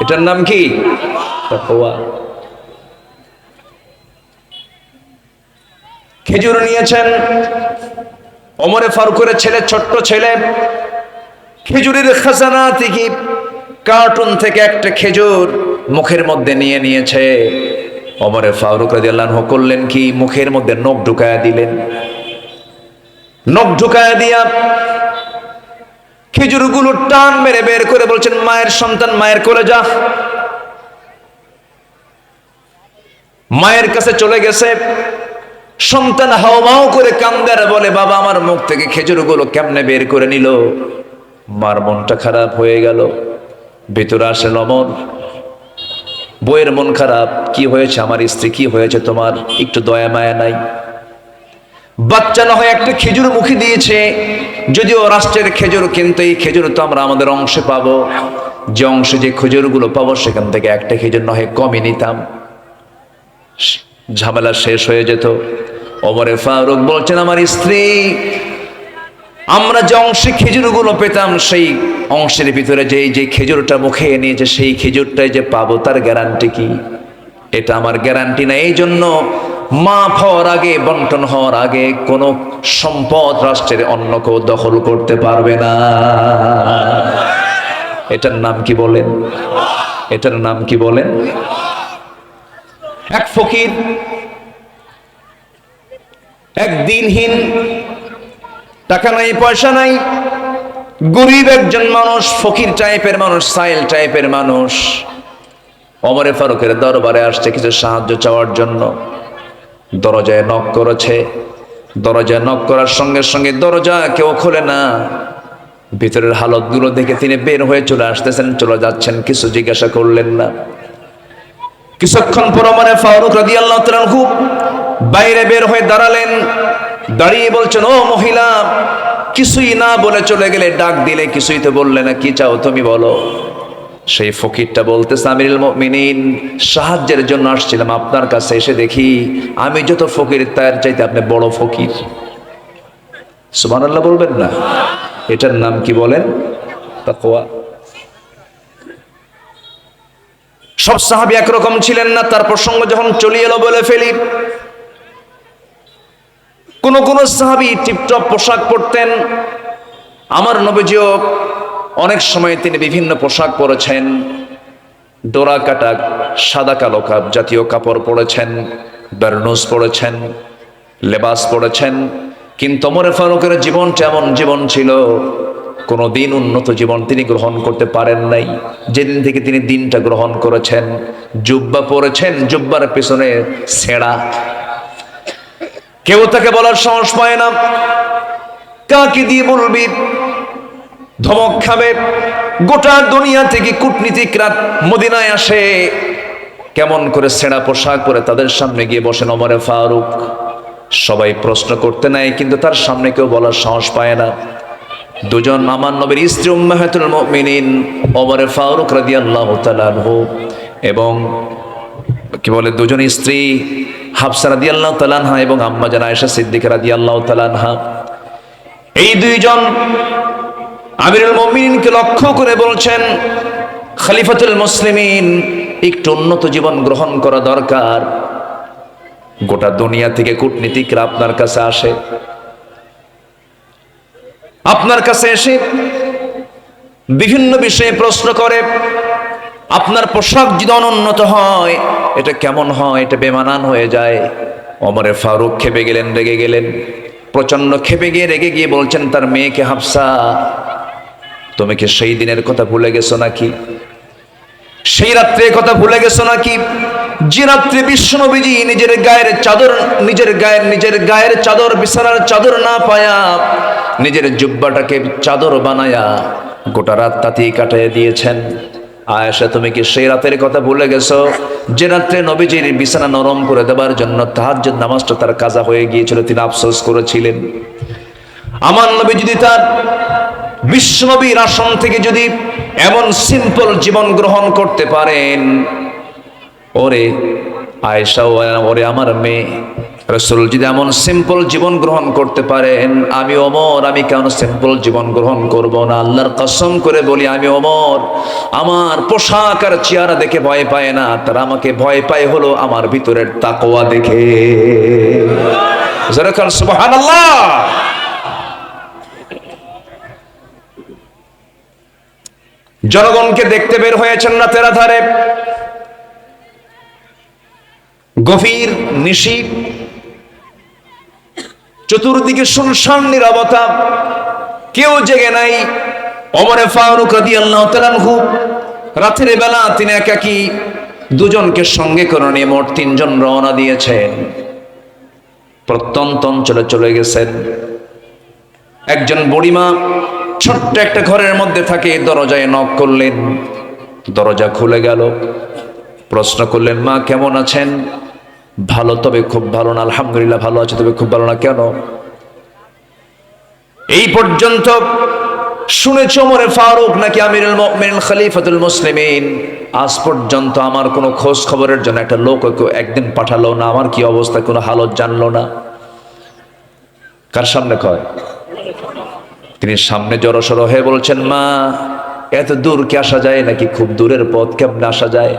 Speaker 1: এটার নাম কি? তাকওয়া। খেজুর নিয়েছেন। ওমরে ফারুকের ছেলে, ছোট্ট ছেলে, খেজুরের খাজানা থেকে, কার্টুন থেকে একটা খেজুর মুখের মধ্যে নিয়ে নিয়েছে। ওমরে ফারুক রাদিয়াল্লাহু আনহু করলেন কি, মুখের মধ্যে নখ ঢুকায়া দিলেন। নখ ঢুকায়া দিয়া খেজুরগুলো টান মেরে বের করে বলছেন, মায়ের সন্তান, মায়ের কোলে যা। মায়ের কাছে চলে গেছে। সন্তান হাউমাউ করে কান্দে আর বলে, বাবা আমার মুখ থেকে খেজুরগুলো কেমনে বের করে নিল। মার মনটা খারাপ হয়ে গেল। ভিতরে আসেন ওমর, বইয়ের মন খারাপ, কি হয়েছে আমার স্ত্রী, কি হয়েছে তোমার, একটু দয়া মায়া নাই? বাচ্চা না হয় একটা খেজুর মুখে দিয়েছে, যদিও রাষ্ট্রের খেজুর, কিন্তু এই খেজুর তো আমরা আমাদের অংশে পাবো। যে অংশে যে খেজুরগুলো পাবো সেখান থেকে একটা খেজুর না হয় কমই নিতাম, ঝামেলা শেষ হয়ে যেত। ওমরে ফারুক বলছেন, আমার স্ত্রী, আমরা যে অংশে খেজুরগুলো পেতাম সেই অংশের ভিতরে যে খেজুরটা মুখে নিয়েছে সেই খেজুরটাই যে পাবো, তার গ্যারান্টি কি? এটা আমার গ্যারান্টি না। এই জন্য মাপ হওয়ার আগে, বন্টন হওয়ার আগে কোনো সম্পদ রাষ্ট্রের অন্য কেউ দখল করতে পারবে না। এটার নাম কি বলেন? এটার নাম কি বলেন? এক ফকির, এক দিনহীন, টাকা নাই পয়সা নাই, গরিব একজন মানুষ, ফকির টাইপের মানুষ, সাইল টাইপের মানুষ, ওমরে ফারুকের দরবারে আসছে কিছু সাহায্য চাওয়ার জন্য। দরজায় নক করেছে। দরজায় নক করার সঙ্গে সঙ্গে দরজা কেউ খোলে না। ভিতরের হালতগুলো দেখে তিনি বের হয়ে চলে আসতেছেন, চলে যাচ্ছেন, কিছু জিজ্ঞাসা করলেন না। কিছুক্ষণ পর ওমরে ফারুক রাদিয়াল্লাহু তাআলা আনহু বাইরে বের হয়ে দাঁড়ালেন। দাঁড়িয়ে বলছেন, ও মহিলা, কিছুই না বলে চলে গেলে, ডাক দিলে কিছুই তো বললে না, কি চাও তুমি বলো? সেই ফকিরটা বলতেছে, আমিরুল মুমিনিন, সাহায্যের জন্য আসছিলাম আপনার কাছে, এসে দেখি আমি যত ফকির তার চাইতে আপনি বড় ফকির। সুবহানাল্লাহ বলবেন না? এটার নাম কি বলেন? তাকওয়া। সব সাহাবী একরকম ছিলেন না। তার প্রসঙ্গ যখন চলে এলো বলে ফেলি। কোন কোন সাহাবী টিপটপ পোশাক পরতেন। আমার নবীজিও অনেক সময় তিনি বিভিন্ন পোশাক পরেছেন, ডোরা কাটা সাদা কালো জাতীয় কাপড় পরেছেন, বারনুস পরেছেন, লেবাস পরেছেন। কিন্তু ওমর ফারুকের জীবনটা এমন জীবন ছিল, কোনোদিন উন্নত জীবন তিনি গ্রহণ করতে পারেন নাই। যেদিন থেকে তিনি দিনটা গ্রহণ করেছেন, জুব্বা পরেছেন, জুব্বার পেছনে ছেঁড়া, কেউ তাকে বলার সাহস পায় না। কাকে দিয়ে বলবি? ধমক খাবে। গোটা দুনিয়া থেকে কূটনীতিকরা মদিনায় আসে, কেমন করে ছেঁড়া পোশাক পরে তাদের সামনে গিয়ে বসেন ওমরে ফারুক। সবাই প্রশ্ন করতে নাই, কিন্তু তার সামনে কেউ বলার সাহস পায় না। দুজন আমার নবীর স্ত্রী উম্মাহাতুল মুমিনিন ওমরে ফারুক রাদিয়াল্লাহু তাআলা আনহু এবং কি বলে দুজন স্ত্রী হাফসা রাদিয়াল্লাহু তাআলা আনহা এবং আম্মা জান আয়েশা সিদ্দিকা রাদিয়াল্লাহু তাআলা আনহা, এই দুইজন আমিরুল মুমিনিনকে লক্ষ্য করে বলছেন, খলিফাতুল মুসলিমিন, একটু উন্নত জীবন গ্রহণ করা দরকার। গোটা দুনিয়া থেকে কূটনীতিকরা আপনার কাছে আসে, আপনার কাছে এসে বিভিন্ন বিষয়ে প্রশ্ন করে। আপনার পোশাক যদি অনুন্নত হয়, এটা কেমন হয়? এটা বেমানান হয়ে যায়। ওমরে ফারুক খেপে গেলেন, রেগে গেলেন, প্রচন্ড খেপে গিয়ে রেগে গিয়ে বলছেন তার মেয়েকে, হাফসা, তুমি কি সেই দিনের কথা ভুলে গেছো নাকি? সেই রাত্রে কথা ভুলে গেছো নাকি? যে রাত্রে বিশ্বনবীজি নিজের গায়ের চাদর বিছানার চাদর না পায়া নিজের জুব্বাটাকে চাদর বানায়া গোটা রাত তাতেই কাটিয়ে দিয়েছেন। আয়েশা, তুমি কি সেই রাতের কথা ভুলে গেছো যে রাত্রে নবীজির বিছানা নরম করে দেবার জন্য তাহাজ্জুদ নামাজটা তার কাজা হয়ে গিয়েছিল, তিনি আফসোস করেছিলেন। আমার নবী যদি তার বিশ্বনবীর আসন থেকে যদি এমন সিম্পল জীবন গ্রহণ করতে পারেন, ওরে আয়েশা, ওরে আমার মেয়ে, রাসূল যদি এমন সিম্পল জীবন গ্রহণ করতে পারেন, আমি ওমর আমি কেন সিম্পল জীবন গ্রহণ করব না? আল্লাহর কসম করে বলি, আমি ওমর আমার পোশাক আর চেহারা দেখে ভয় পায় না, তারা আমাকে ভয় পায় হলো আমার ভিতরের তাকওয়া দেখে। সুবহানাল্লাহ। জনগণকে দেখতে বের হয়েছেন রাতের আধারে, গভীর নিশি, চতুর্দিকে শুনশান নীরবতা, কেউ জেগে নাই। ওমরে ফারুক রাদিয়াল্লাহু তাআলা আনহু রাতের বেলা তিনি একাকী দুজনকে সঙ্গে করে নিয়ে মোট 3 জন রওনা দিয়েছেন। প্রত্যন্ত অঞ্চলে চলে গেছেন। একজন বুড়িমা ছোট্ট একটা ঘরের মধ্যে থাকে, দরজায় নক করলেন, দরজা খুলে গেল। প্রশ্ন করলেন, মা কেমন আছেন? ভালো, তবে খুব ভালো না। আলহামদুলিল্লাহ ভালো আছে, তবে খুব ভালো না। কেন? এই পর্যন্ত শুনেছি ওমরে ফারুক নাকি আমিরুল মুমিনিন খলিফাতুল মুসলিমিন, আজ পর্যন্ত আমার কোনো খোঁজ খবরের জন্য একটা লোক একদিন পাঠালো না, আমার কি অবস্থা কোনো হালত জানলো না। কার সামনে কয়? তিনি সামনে জড়সড় হয়ে বলছেন, মা এত দূর কি আসা যায় নাকি? খুব দূরের পথ, কেমনে আসা যায়?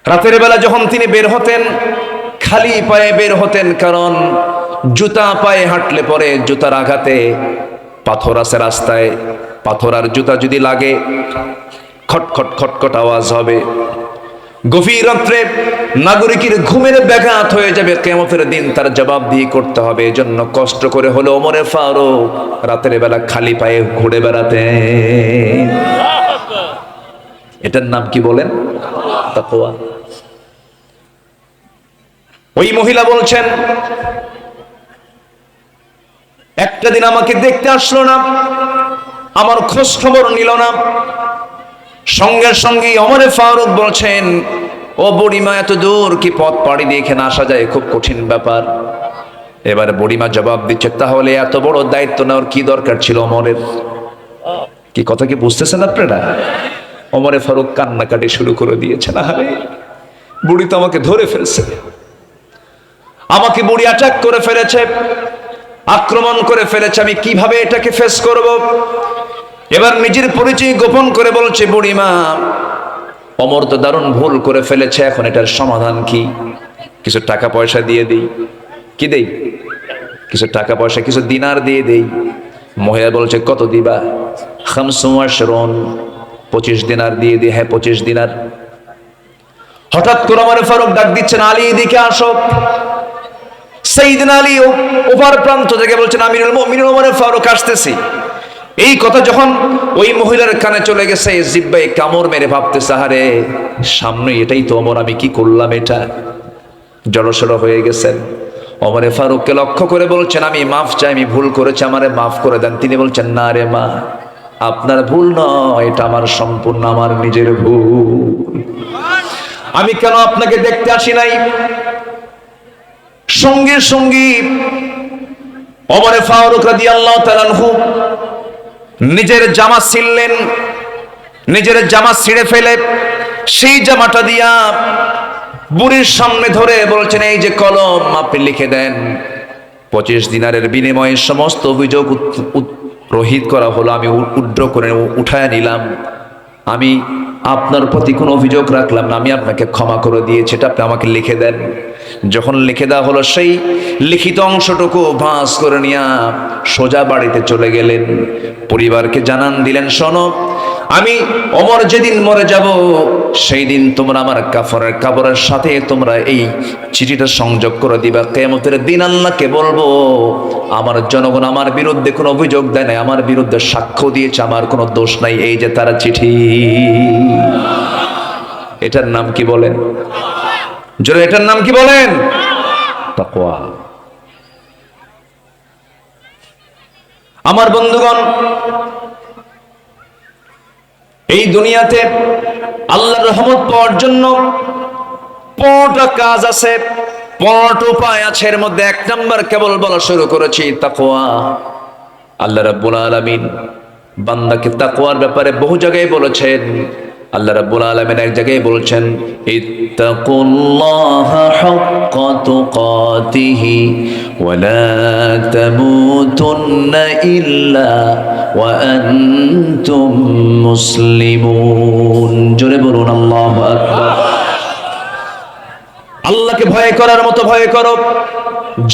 Speaker 1: রাতের বেলা যখন তিনি বের হতেন, খালি পায়ে বের হতেন, কারণ জুতা পায়ে হাঁটলে পরে জুতার আঘাতে পাথর আছে রাস্তায়, পাথর আর জুতা যদি লাগে খটখট খটখট আওয়াজ হবে। গভীর রাত্রে নাগরিকের ঘুমের ব্যাঘাত হয়ে যাবে, কিয়ামতের দিন তার জবাবদিহি করতে হবে। এজন্য কষ্ট করে হলো ওমরে ফারুক রাতের বেলা খালি পায়ে ঘুরে বেড়াতেন। এটার নাম কি বলেন? তাকওয়া। ওই মহিলা বলছেন, একটা দিন আমাকে দেখতে আসলো না, আমার খোঁজ খবর নিল না। সঙ্গে সঙ্গে ওমরে ফারুক বলছেন, ও বুড়িমা এত দূর কি পথ পাড়ি দিয়ে এখানে আসা যায়? খুব কঠিন ব্যাপার। এবারে বুড়িমা জবাব দিচ্ছে, তাহলে এত বড় দায়িত্ব নেওয়ার কি দরকার ছিল ওমরের? কি কথা কি বুঝতেছেন আপনারা? ওমরে ফারুক কান্নাকাটি শুরু করে দিয়েছেন। আরে বুড়ি তো আমাকে ধরে ফেলছে, আমাকে বুড়ি অ্যাটাক করে ফেলেছে, আক্রমণ করে ফেলেছে, আমি কিভাবে এটাকে ফেস করব? এবার নিজের পরিচয় গোপন করে বলছে, বুড়িমা ওমর তো দারুণ ভুল করে ফেলেছে, এখন এটার সমাধান কি? কিছু টাকা পয়সা দিয়ে দেই। কি দেই? কিছু টাকা পয়সা, কিছু দিনার দিয়ে দেই। মহিলা বলছে, কত দিবা? 25 দিনার দিয়ে দিই। হ্যাঁ 25 দিনার। হঠাৎ করে ওমর ফারুক ডাক দিচ্ছেন, আলী এদিকে আসো। সাইয়েদনা আলী ওপার প্রান্ত থেকে বলছেন, আমিরুল মুমিনিন ওমর ফারুক আসতেছি। এই কথা যখন ওই মহিলার কানে চলে গেছে, জিহ্বায় কামড় মেরে ভাবতেছে, আরে সামনে এটাই তো ওমর, আমি কি করলাম? এটা জড়সড় হয়ে গেছেন। ওমরে ফারুককে লক্ষ্য করে বলছেন, আমি মাফ চাই, আমি ভুল করেছি, আমারে মাফ করে দেন। তিনি বলছেন, না রে মা, আপনার ভুল নয়, এটা আমার সম্পূর্ণ আমার নিজের ভুল। আমি কেন আপনাকে দেখতে আসি নাই? সঙ্গে সঙ্গে ওমরে ফারুক রাদিয়াল্লাহু তাআলা আনহু নিজের জামা ছিঁড়লেন, নিজের জামা ছিঁড়ে ফেলে সেই জামাটা দিয়া বুড়ির সামনে ধরে বলছেন, এই যে কলম, আপনি লিখে দেন। 25 দিনারের বিনিময়ে সমস্ত অভিযোগ রহিত করা হলো, আমি উড্র করে উঠায় নিলাম। আমি আপনার প্রতি কোনো অভিযোগ রাখলাম না, আমি আপনাকে ক্ষমা করে দিয়েছি, এটা আপনি আমাকে লিখে দেন। যখন লিখে দেওয়া হলো, সেই লিখিত অংশটুকু ভাঁজ করে নিয়ে সোজা বাড়িতে চলে গেলেন। পরিবারকে জানান দিলেন, শোনো, আমি ওমর যেদিন মরে যাব সেই দিন তোমরা আমার কাফনের সাথে তোমরা এই চিঠিটা সংযোগ করে দিবা। কিয়ামতের দিন আল্লাহকে বলবো, আমার জনগণ আমার বিরুদ্ধে কোনো অভিযোগ দেয় নাই, আমার বিরুদ্ধে সাক্ষ্য দিয়েছে, আমার কোনো দোষ নাই, এই যে তারা চিঠি। এটার নাম কি বলেন? জোরে এটার নাম কি বলেন? তাকওয়া। আমার বন্ধুগণ, এই দুনিয়াতে আল্লাহর রহমত পাওয়ার জন্য 5টা কাজ আছে, 5টা উপায় আছে। এর মধ্যে 1 নাম্বার কেবল বলা শুরু করেছি, তাকওয়া। আল্লাহ রাব্বুল আলামিন বান্দাকে তাকওয়ার ব্যাপারে বহু জায়গায় বলেছেন, আল্লাহ রাব্বুল আলামিন এক জায়গায় বলছেন, ইত্তাকুল্লাহা হাক্কা তুকাতিহি ওয়া লা তামুতুন্না ইল্লা ওয়া আনতুম মুসলিমুন। জোরে বলুন আল্লাহু আকবার। আল্লাহকে ভয় করার মতো ভয় করো,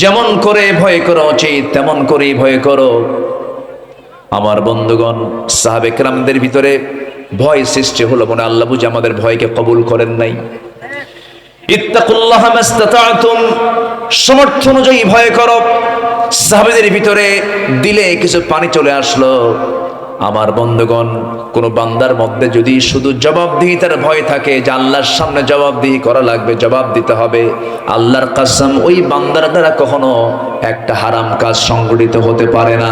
Speaker 1: যেমন করে ভয় করা উচিত তেমন করেই ভয় করো। আমার বন্ধুগণ, সাহাবে কেরামদের ভিতরে ভয় সৃষ্টি হলো, মনে আল্লাহ বুঝে আমাদের ভয়কে কবুল করেন নাই। ইত্তাকুল্লাহা মাস্তাতা'তুম, সামর্থ্য অনুযায়ী ভয় করো। সাহাবেদের ভিতরে দিলে কিছু পানি চলে আসলো। আমার বন্ধুগণ, কোন বান্দার মধ্যে যদি শুধু জবাবদিহিতার ভয় থাকে যে আল্লাহর সামনে জবাবদিহি করা লাগবে, জবাব দিতে হবে, আল্লাহর কসম ওই বান্দার দ্বারা কখনো একটা হারাম কাজ সংগঠিত হতে পারে না।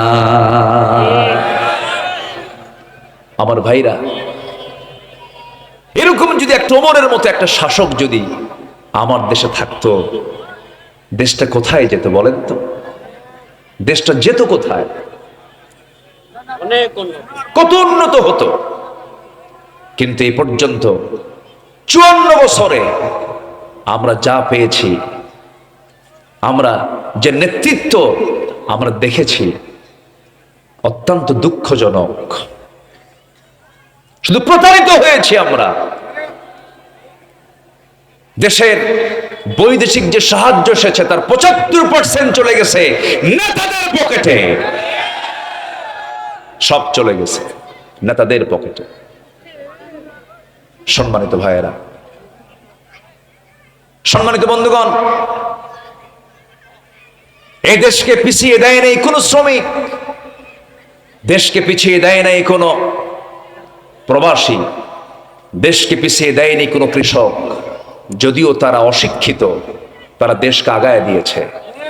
Speaker 1: আমার ভাইরা, এরকম যদি একটা ওমরের মতো একটা শাসক যদি আমার দেশে থাকতো, দেশটা কোথায় যেত বলেন তো? দেশটা যেত কোথায়? কত উন্নত হতো। কিন্তু এই পর্যন্ত 54 বছরে আমরা যা পেয়েছি, আমরা যে নেতৃত্ব আমরা দেখেছি, অত্যন্ত দুঃখজনক। শুধু প্রতারিত হয়েছি আমরা। দেশের বৈদেশিক যে সাহায্য এসেছে তার 75% চলে গেছে নেতাদের পকেটে। সব চলে গেছে নেতাদের পকেটে। সম্মানিত ভাইয়েরা, সম্মানিত বন্ধুগণ, এই দেশকে পিছিয়ে দেয় নাই কোনো শ্রমিক, দেশকে পিছিয়ে দেয় নাই কোনো প্রবাসী, দেশকে পিছিয়ে দেয়নি কোনো কৃষক। যদিও তারা অশিক্ষিত, তারা দেশকে আগায় দিয়েছে।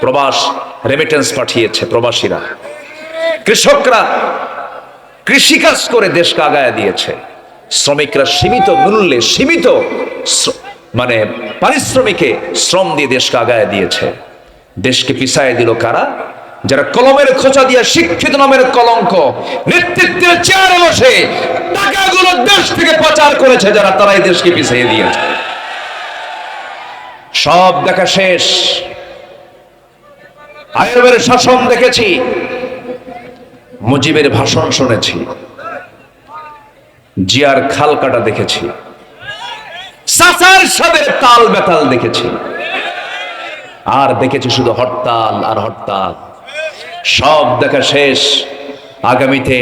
Speaker 1: প্রবাস রেমিটেন্স পাঠিয়েছে প্রবাসীরা, কৃষকরা কৃষিকাজ করে দেশকে আগায় দিয়েছে। শ্রমিকরা সীমিত মূল্যে, সীমিত মানে পারিশ্রমিকে শ্রম দিয়ে দেশকে আগায় দিয়েছে। দেশকে পিছায় দিল কারা? যারা কলমের খোঁচা দিয়ে শিক্ষিত নামের কলঙ্ক নেতৃত্বের চেয়ারে বসে টাকাগুলো দেশ থেকে পাচার করেছে, যারা তারাই দেশকে পিছিয়ে দিয়েছে। সব দেখা শেষ। আইয়ুবের শাসন দেখেছি, মুজিবের ভাষণ শুনেছি, জিয়ার খাল কাটা দেখেছি, সাসার সাদের তাল বেতাল দেখেছি, আর দেখেছি শুধু হরতাল আর হরতাল। সব দেখা শেষ। আগামীতে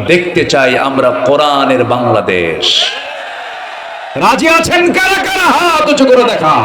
Speaker 1: দেখতে চাই আমরা কোরআনের বাংলাদেশ। রাজি আছেন কারা কারা? হাত উঁচু করে দেখা।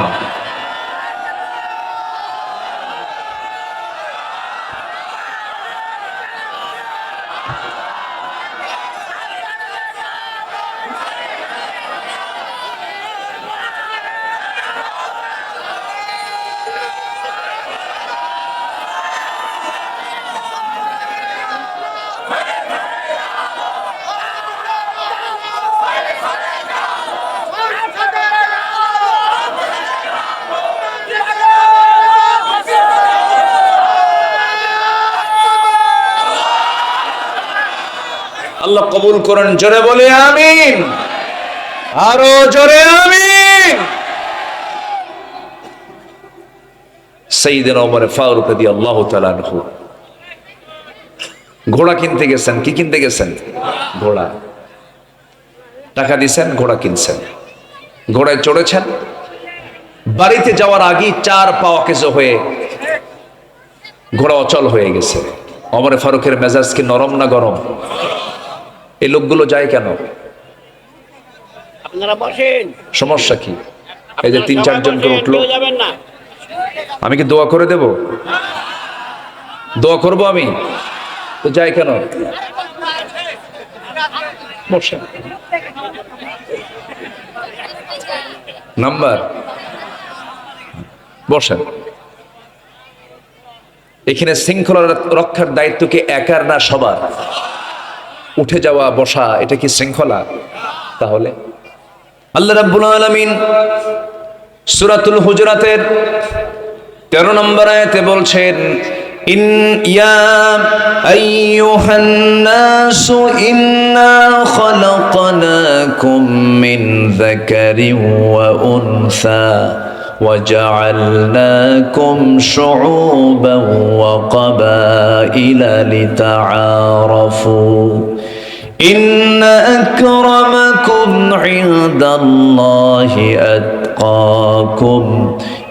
Speaker 1: আল্লাহ কবুল করেন। জোরে বলে আমিন, আরো জোরে আমিন। সাইয়েদনা ওমর ফারুক রাদিয়াল্লাহু তাআলা আনহু ঘোড়া কিনতে গেছেন। কি কিনতে গেছেন? ঘোড়া। টাকা দিয়েছেন, ঘোড়া কিনছেন, ঘোড়ায় চড়েছেন। বাড়িতে যাওয়ার আগেই 4 পা অকেজ হয়ে ঘোড়া অচল হয়ে গেছে। ওমর ফারুকের মেজাজ কি নরম না গরম? এই লোকগুলো যায় কেন?
Speaker 2: আপনারা বসেন,
Speaker 1: সমস্যা কি? এই যে 3-4 জন করে উঠলো, আমি কি দোয়া করে দেব? দোয়া করব আমি? তো যাই কেন? বসেন। নাম্বার বসেন। এখানে শৃঙ্খলা রক্ষার দায়িত্ব কি একার না সবার? উঠে যাওয়া বসা এটা কি শৃঙ্খলা? তাহলে আল্লাহ রাব্বুল আলামিন সূরাতুল হুজুরাতের 13 নম্বর আয়াতে বলছেন, ইন ইয়া আইয়ুহান নাসু ইন্না খালাকনাকুম خلقناكم من ذكر وأنثى وجعلناكم شعوبا وقبائل لتعارفوا إن أكرمكم عند الله أتقاكم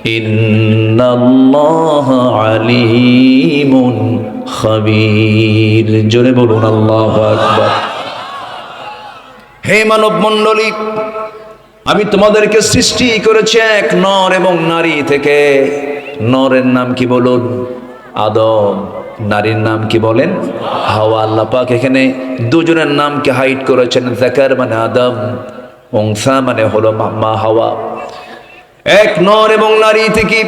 Speaker 1: إن الله عليم خبير জোরে বলুন আল্লাহু আকবার। হে মানব মণ্ডলী, আমি তোমাদেরকে সৃষ্টি করেছি এক নর এবং নারী থেকে। নরের নাম কি বলুন? আদম। নারীর নাম কি বলেন? হাওয়া। আল্লাহ পাক এখানে দুজনের নামকে হাইড করেছেন। যাকার মানে আদম, উনসা মানে হলো মা হাওয়া। এক নর এবং নারী থেকে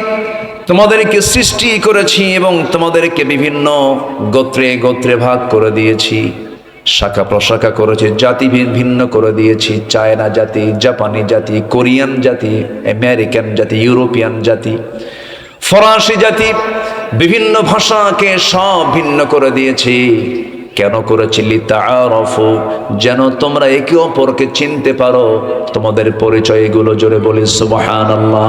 Speaker 1: তোমাদেরকে সৃষ্টি করেছি এবং তোমাদেরকে বিভিন্ন গোত্রে গোত্রে ভাগ করে দিয়েছি, শাখা প্রশাখা করেছি, জাতি ভিন্ন করে দিয়েছি। চায়না জাতি, জাপানি জাতি, কোরিয়ান জাতি, আমেরিকান জাতি, ইউরোপিয়ান জাতি, ফরাসি জাতি, বিভিন্ন ভাষাকে সব ভিন্ন করে দিয়েছি। কেন করেছি? লিতাআরাফু, যেন তোমরা একে অপরকে চিনতে পারো। তোমাদের পরিচয়গুলো জোরে বলি সুবহানাল্লাহ।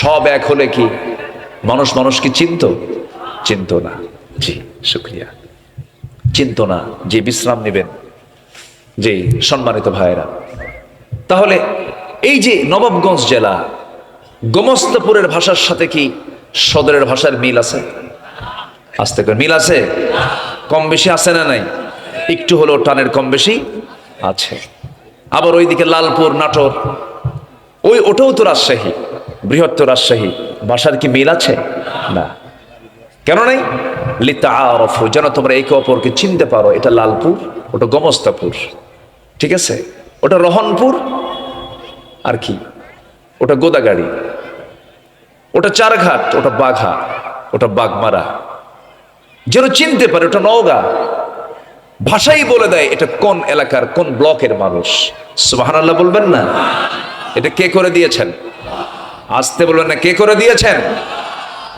Speaker 1: সব এক হলে কি মানুষ মানুষকে চিনত না? জি শুকরিয়া, চিনত না। যে বিশ্রাম নেবেন। যে সম্মানিত ভাইরা, তাহলে এই যে নবাবগঞ্জ জেলা, গোমস্তাপুরের ভাষার সাথে কি সদরের ভাষার মিল আছে? আস্তে করে মিল আছে? কম বেশি আছে না নাই? একটু হলেও টানের কম বেশি আছে। আবার ওইদিকে লালপুর, নাটোর, ওটাও তো রাজশাহী, বৃহত্তর রাজশাহী, ভাষার কি মিল আছে? না। কেন নাই? লিতাআরাফু, যেন তোমরা একে অপরকে চিনতে পারো। এটা লালপুর, ওটা গোমস্তাপুর, ঠিক আছে? ওটা রহনপুর, আর কি ওটা গোদাগাড়ি, ওটা চারঘাট, ওটা বাঘা, ওটা বাগমারা, যেন চিনতে পারে। ওটা নওগাঁ। ভাষাই বলে দেয় এটা কোন এলাকার কোন ব্লকের মানুষ। সুবহানাল্লাহ বলবেন না? এটা কে করে দিয়েছেন? আসতে বলবেন না, কে করে দিয়েছেন?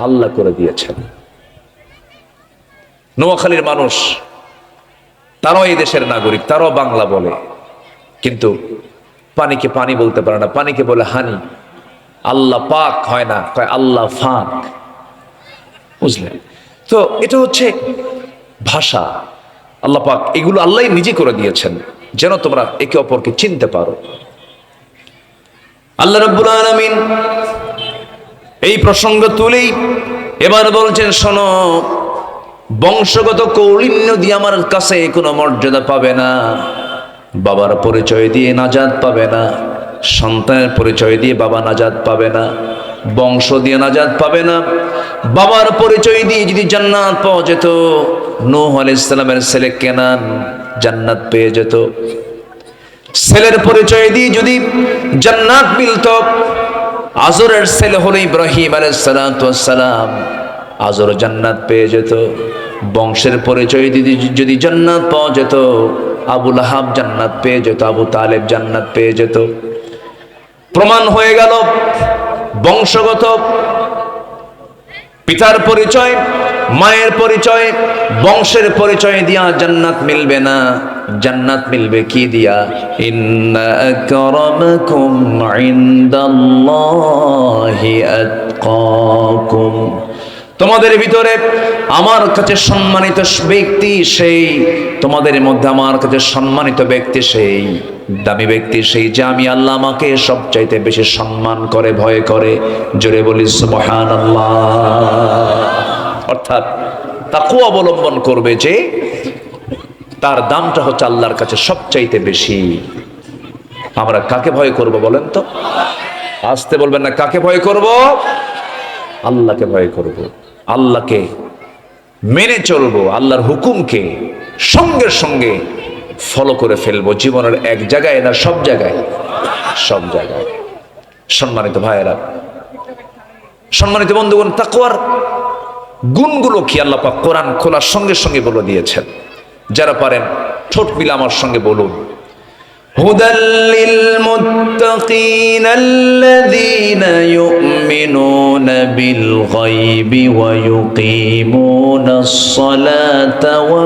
Speaker 1: আল্লাহ করে দিয়েছেন। নোয়াখালীর মানুষ, তারাও এই দেশের নাগরিক, তারাও বাংলা বলে, কিন্তু পানিকে পানি বলতে পারে না, পানিকে বলে হানি। আল্লাহ পাক হয় না, কয় আল্লাহ ফাক। বুঝলেন তো? এটা হচ্ছে ভাষা। আল্লাহ পাক এগুলো আল্লাহ নিজে করে দিয়েছেন যেন তোমরা একে অপরকে চিনতে পারো। আল্লাহ রাব্বুল আলামিন এই প্রসঙ্গ তুলেই এবার বলছেন, শোনো, বংশগত কৌলিন্য দিয়ে আমার কাছে কোনো মর্যাদা পাবে না, বাবার পরিচয় দিয়ে নাজাত পাবে না, সন্তানের পরিচয় দিয়ে বাবা নাজাত পাবে না, বংশ দিয়ে নাজাত পাবে না। বাবার পরিচয় দিয়ে যদি জান্নাত পাওয়া যেত, নূহ আলাইহিস সালামের ছেলে কেনান জান্নাত পেয়ে যেত। ছেলের পরিচয় দিয়ে যদি জান্নাত মিলত, আজরের ছেলে হলো ইব্রাহিম আলাইহিস সালাম, আজর জান্নাত পেয়ে যেত। বংশের পরিচয় দিয়ে যদি জান্নাত পাওয়া যেত, আবু লাহাব জান্নাত পেয়ে যেত, আবু তালেব জান্নাত পেয়ে যেত। প্রমাণ হয়ে গেল বংশগত পিতার পরিচয়, মায়ের পরিচয়, বংশের পরিচয় দিয়া জান্নাত মিলবে না। জান্নাত মিলবে কি দিয়া? ইন্না আকরামাকুম ইনদাল্লাহি আতকাকুম, তোমাদের ভিতরে আমার কাছে সম্মানিত ব্যক্তি সেই, তোমাদের মধ্যে আমার কাছে সম্মানিত ব্যক্তি সেই, দামি ব্যক্তি সেই, যে আমি আল্লাহ আমাকে সবচাইতে বেশি সম্মান করে, ভয় করে। জোরে বলি সুবহানাল্লাহ। অর্থাৎ তাকওয়া অবলম্বন করবে, যে তার দামটা হচ্ছে আল্লাহর কাছে সবচাইতে বেশি। আমরা কাকে ভয় করব বলেন তো? আসতে বলবেন না, কাকে ভয় করব? আল্লাহকে ভয় করব, আল্লাহকে মেনে চলবো, আল্লাহর হুকুমকে সঙ্গে সঙ্গে ফলো করে ফেলবো। জীবনের এক জায়গায় না, সব জায়গায়, সব জায়গায়। সম্মানিত ভাইয়েরা, সম্মানিত বন্ধুগণ, তাকওয়ার গুণগুলো কি আল্লাহ পাক কোরআন খোলার সঙ্গে সঙ্গে বলে দিয়েছেন। যারা পারেন ঠোঁট মিলে আমার সঙ্গে বলুন, হুদাল্লিল মুত্তাকিন আল্লাযীনা ইউমিনুনা বিল গায়বি ওয়া ইউকিমুনাস সালাতা ওয়া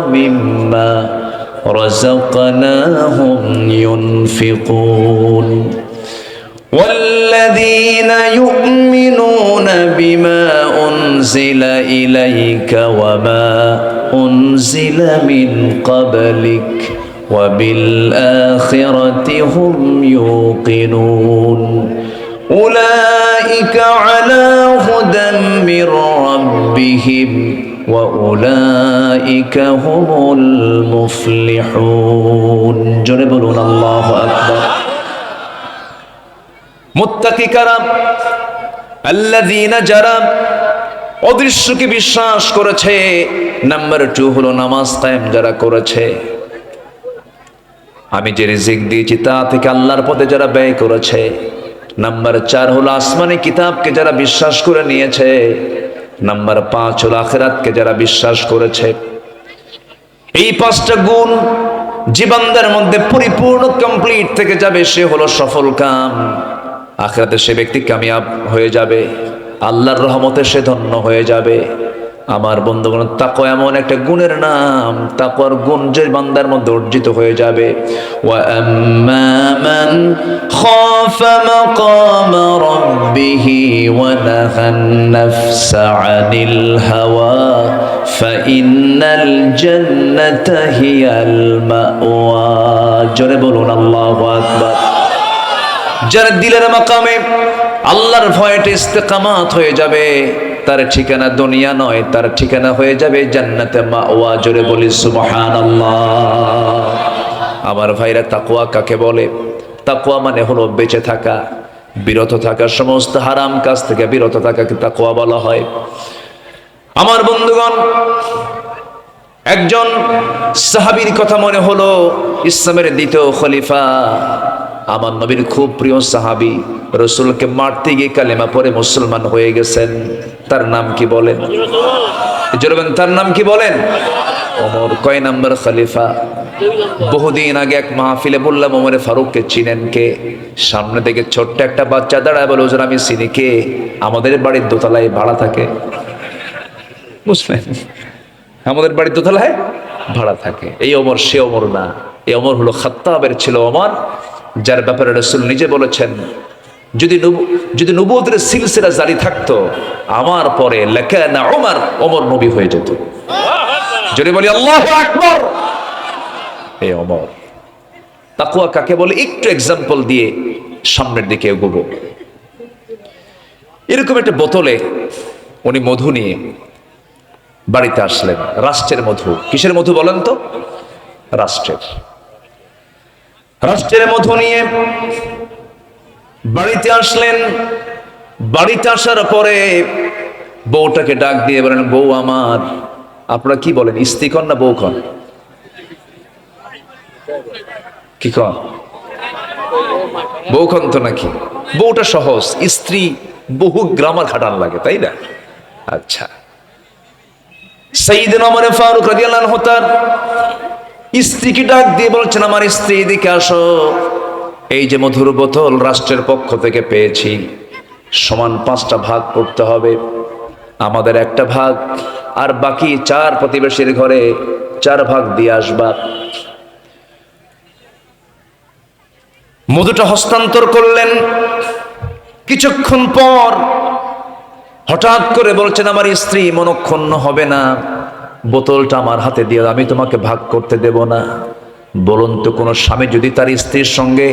Speaker 1: رزقناهم ينفقون والذين يؤمنون بما أنزل إليك وما أنزل من قبلك وبالآخرة هم يوقنون أولئك على هدى من ربهم وأولئك هم المفلحون جنبون الله أكبر মুত্তাকি কারা আল্লাযীনা যারা অদৃশ্যকে বিশ্বাস করেছে। নাম্বার 2 হলো নামাজ কায়েম যারা করেছে। আমি যে রিজিক দিয়েছি তা থেকে আল্লাহর পথে যারা ব্যয় করেছে। নাম্বার 4 হলো আসমানি কিতাবকে যারা বিশ্বাস করে নিয়েছে। নাম্বার 5 হলো আখিরাতকে যারা বিশ্বাস করেছে। এই 5টা গুণ জীবনদের মধ্যে পরিপূর্ণ কমপ্লিট থেকে যাবে, সে হলো সফল কাম। আখিরাতে সে ব্যক্তি কামিয়াব হয়ে যাবে, আল্লাহর রহমতে সে ধন্য হয়ে যাবে। আমার বন্ধুগণ, তাকওয়া এমন একটা গুণের নাম, তাকওয়ার গুণ যে বান্দার মধ্যে অর্জিত হয়ে যাবে। ওয়া আম্মা মান খাফা মাকামা রাব্বিহি ওয়া নাহান নাফসা আনিল হাওয়া ফাইন্নাল জান্নাতা হিয়াল মাওয়া। জোরে বলুন আল্লাহু আকবার। যার দিলের মাকামে আল্লাহর ভয়তে ইস্তেকামাত হয়ে যাবে, তার ঠিকানা দুনিয়া নয়, তার ঠিকানা হয়ে যাবে জান্নাতে মাওয়া। জোরে বলি সুবহানাল্লাহ। আমার ভাইরা, তাকওয়া কাকে বলে? তাকওয়া মানে হলো বেঁচে থাকা, বিরত থাকা, সমস্ত হারাম কাজ থেকে বিরত থাকাকে তাকওয়া বলা হয়। আমার বন্ধুগণ, একজন সাহাবীর কথা মনে হলো, ইসলামের দ্বিতীয় খলিফা, আমার নবীর খুব প্রিয় সাহাবী, রাসূলকে মারতে গিয়ে কালেমা পড়ে মুসলমান হয়ে গেছেন। তার নাম কি বলেন? জোরবেন, তার নাম কি বলেন? ওমর। কয় নাম্বার খলিফা? বহুদিন আগে এক মাহফিলে বললাম, ওমরে ফারুককে চিনেন কে? সামনে থেকে ছোট্ট একটা বাচ্চা দাঁড়ায় বলে, হুজুর আমি চিনি। কে? আমাদের বাড়ির দোতলায় ভাড়া থাকে। বুঝলেন? আমাদের বাড়ির দোতলায় ভাড়া থাকে। এই ওমর সে ওমর না, এই ওমর হলো খাত্তাবের ছিল ওমর, যার ব্যাপারে রাসূল নিজে বলেছেন, যদি নবুয়তের সিলসিলা জারি থাকতো আমার পরে লাকানা ওমর, ওমর নবী হয়ে যেত। যদি বলি আল্লাহু আকবার। এই ওমর। তাকওয়া কাকে বলে একটু এক্সাম্পল দিয়ে সামনের দিকে এগোবো। এরকম একটা বোতলে উনি মধু নিয়ে বাড়িতে আসলেন, রাষ্ট্রের মধু। কিসের মধু বলেন তো? রাষ্ট্রের মধু নিয়ে বাড়িতে আসলেন। বাড়িতে আসার পরে বউটাকে ডাক দিয়ে বলেন, বউ আমার। আপনারা কি বলেন, স্ত্রী কন না বউ কন? কি কন? বউ কন তো নাকি? বউটা সহজ, স্ত্রী বহু গ্রামার খাটান লাগে, তাই না? আচ্ছা, সাইয়েদনা ওমর ফারুক রাদিয়াল্লাহু আনহু তার স্ত্রীকে ডাক দিয়ে বলছেন, আমার স্ত্রী এদিকে আসো। এই যে মধুর বোতল রাষ্ট্রের পক্ষ থেকে পেয়েছি, সমান 5টা ভাগ করতে হবে। আমাদের একটা ভাগ, আর বাকি 4 প্রতিবেশীর ঘরে 4 ভাগ দিয়ে আসবা। মধুটা হস্তান্তর করলেন। কিছুক্ষণ পর হঠাৎ করে বলছেন, আমার স্ত্রী মনক্ষুণ্ণ হবে না, বোতলটা আমার হাতে দিয়ে, আমি তোমাকে ভাগ করতে দেব না। বলুন তো, কোন স্বামী যদি তার স্ত্রীর সঙ্গে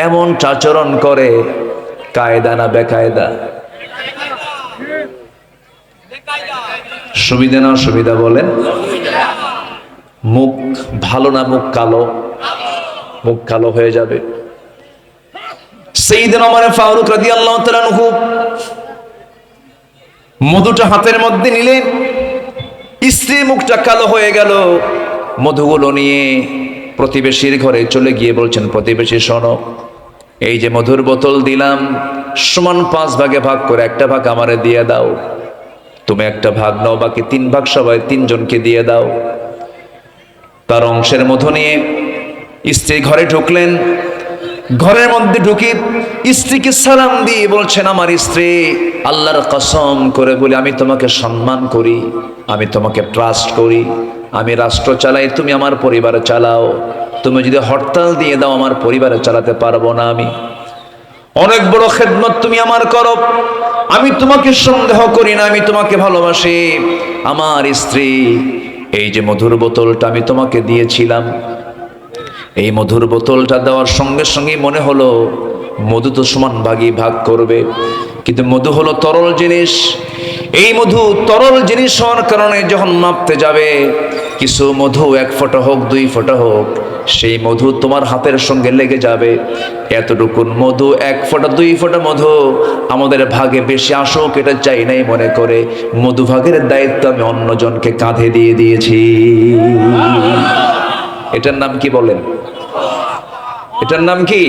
Speaker 1: এমন আচরণ করে, কায়দা না বেকায়দা? সুবিধা না অসুবিধা বলেন? মুখ ভালো না মুখ কালো? মুখ কালো হয়ে যাবে। সাইয়েদনা ওমর ফারুক রাদিয়াল্লাহু তাআলা আনহু মধুটা হাতের মধ্যে নিলেন, স্ত্রীর মুখটা কালো হয়ে গেল। মধুগুলো নিয়ে প্রতিবেশীর ঘরে চলে গিয়ে বলছেন, প্রতিবেশী শোনো, এই যে মধুর বোতল দিলাম, সমান 5 ভাগে ভাগ করে একটা ভাগ আমারে দিয়ে দাও। তুমি একটা ভাগ নাও, বাকি 3 ভাগ সবাই 3 জনকে দিয়ে দাও। তার অংশের মধু নিয়ে স্ত্রী ঘরে ঢুকলেন। ঘরের মধ্যে ঢুকে স্ত্রীকে সালাম দিয়ে বলছেন, আমার স্ত্রী, আল্লাহর কসম করে বলি, আমি তোমাকে সম্মান করি, আমি তোমাকে ট্রাস্ট করি, আমি রাষ্ট্র চালাই, তুমি আমার পরিবার চালাও। তুমি যদি হরতাল দিয়ে দাও, আমার পরিবার চালাতে পারবো না আমি। অনেক বড় খেদমত তুমি আমার করো, আমি তোমাকে সন্দেহ করি না, আমি তোমাকে ভালোবাসি। আমার স্ত্রী, এই যে মধুর বোতলটা আমি তোমাকে দিয়েছিলাম, এই মধুর বোতলটা দেওয়ার সঙ্গে সঙ্গে মনে হলো মধু তো সমান ভাগই ভাগ করবে, কিন্তু মধু হলো তরল জিনিস। এই মধু তরল জিনিস হওয়ার কারণে যখন মাপতে যাবে, কিছু মধু 1 ফোঁটা হোক 2 ফোঁটা হোক, সেই মধু তোমার হাতের সঙ্গে লেগে যাবে। এতটুকুন মধু, 1 ফোঁটা 2 ফোঁটা মধু আমাদের ভাগে বেশি আসুক এটা চাই নাই মনে করে মধু ভাগের দায়িত্ব আমি অন্যজনকে কাঁধে দিয়ে দিয়েছি। এটার নাম কি বলেন? এটার নাম কি?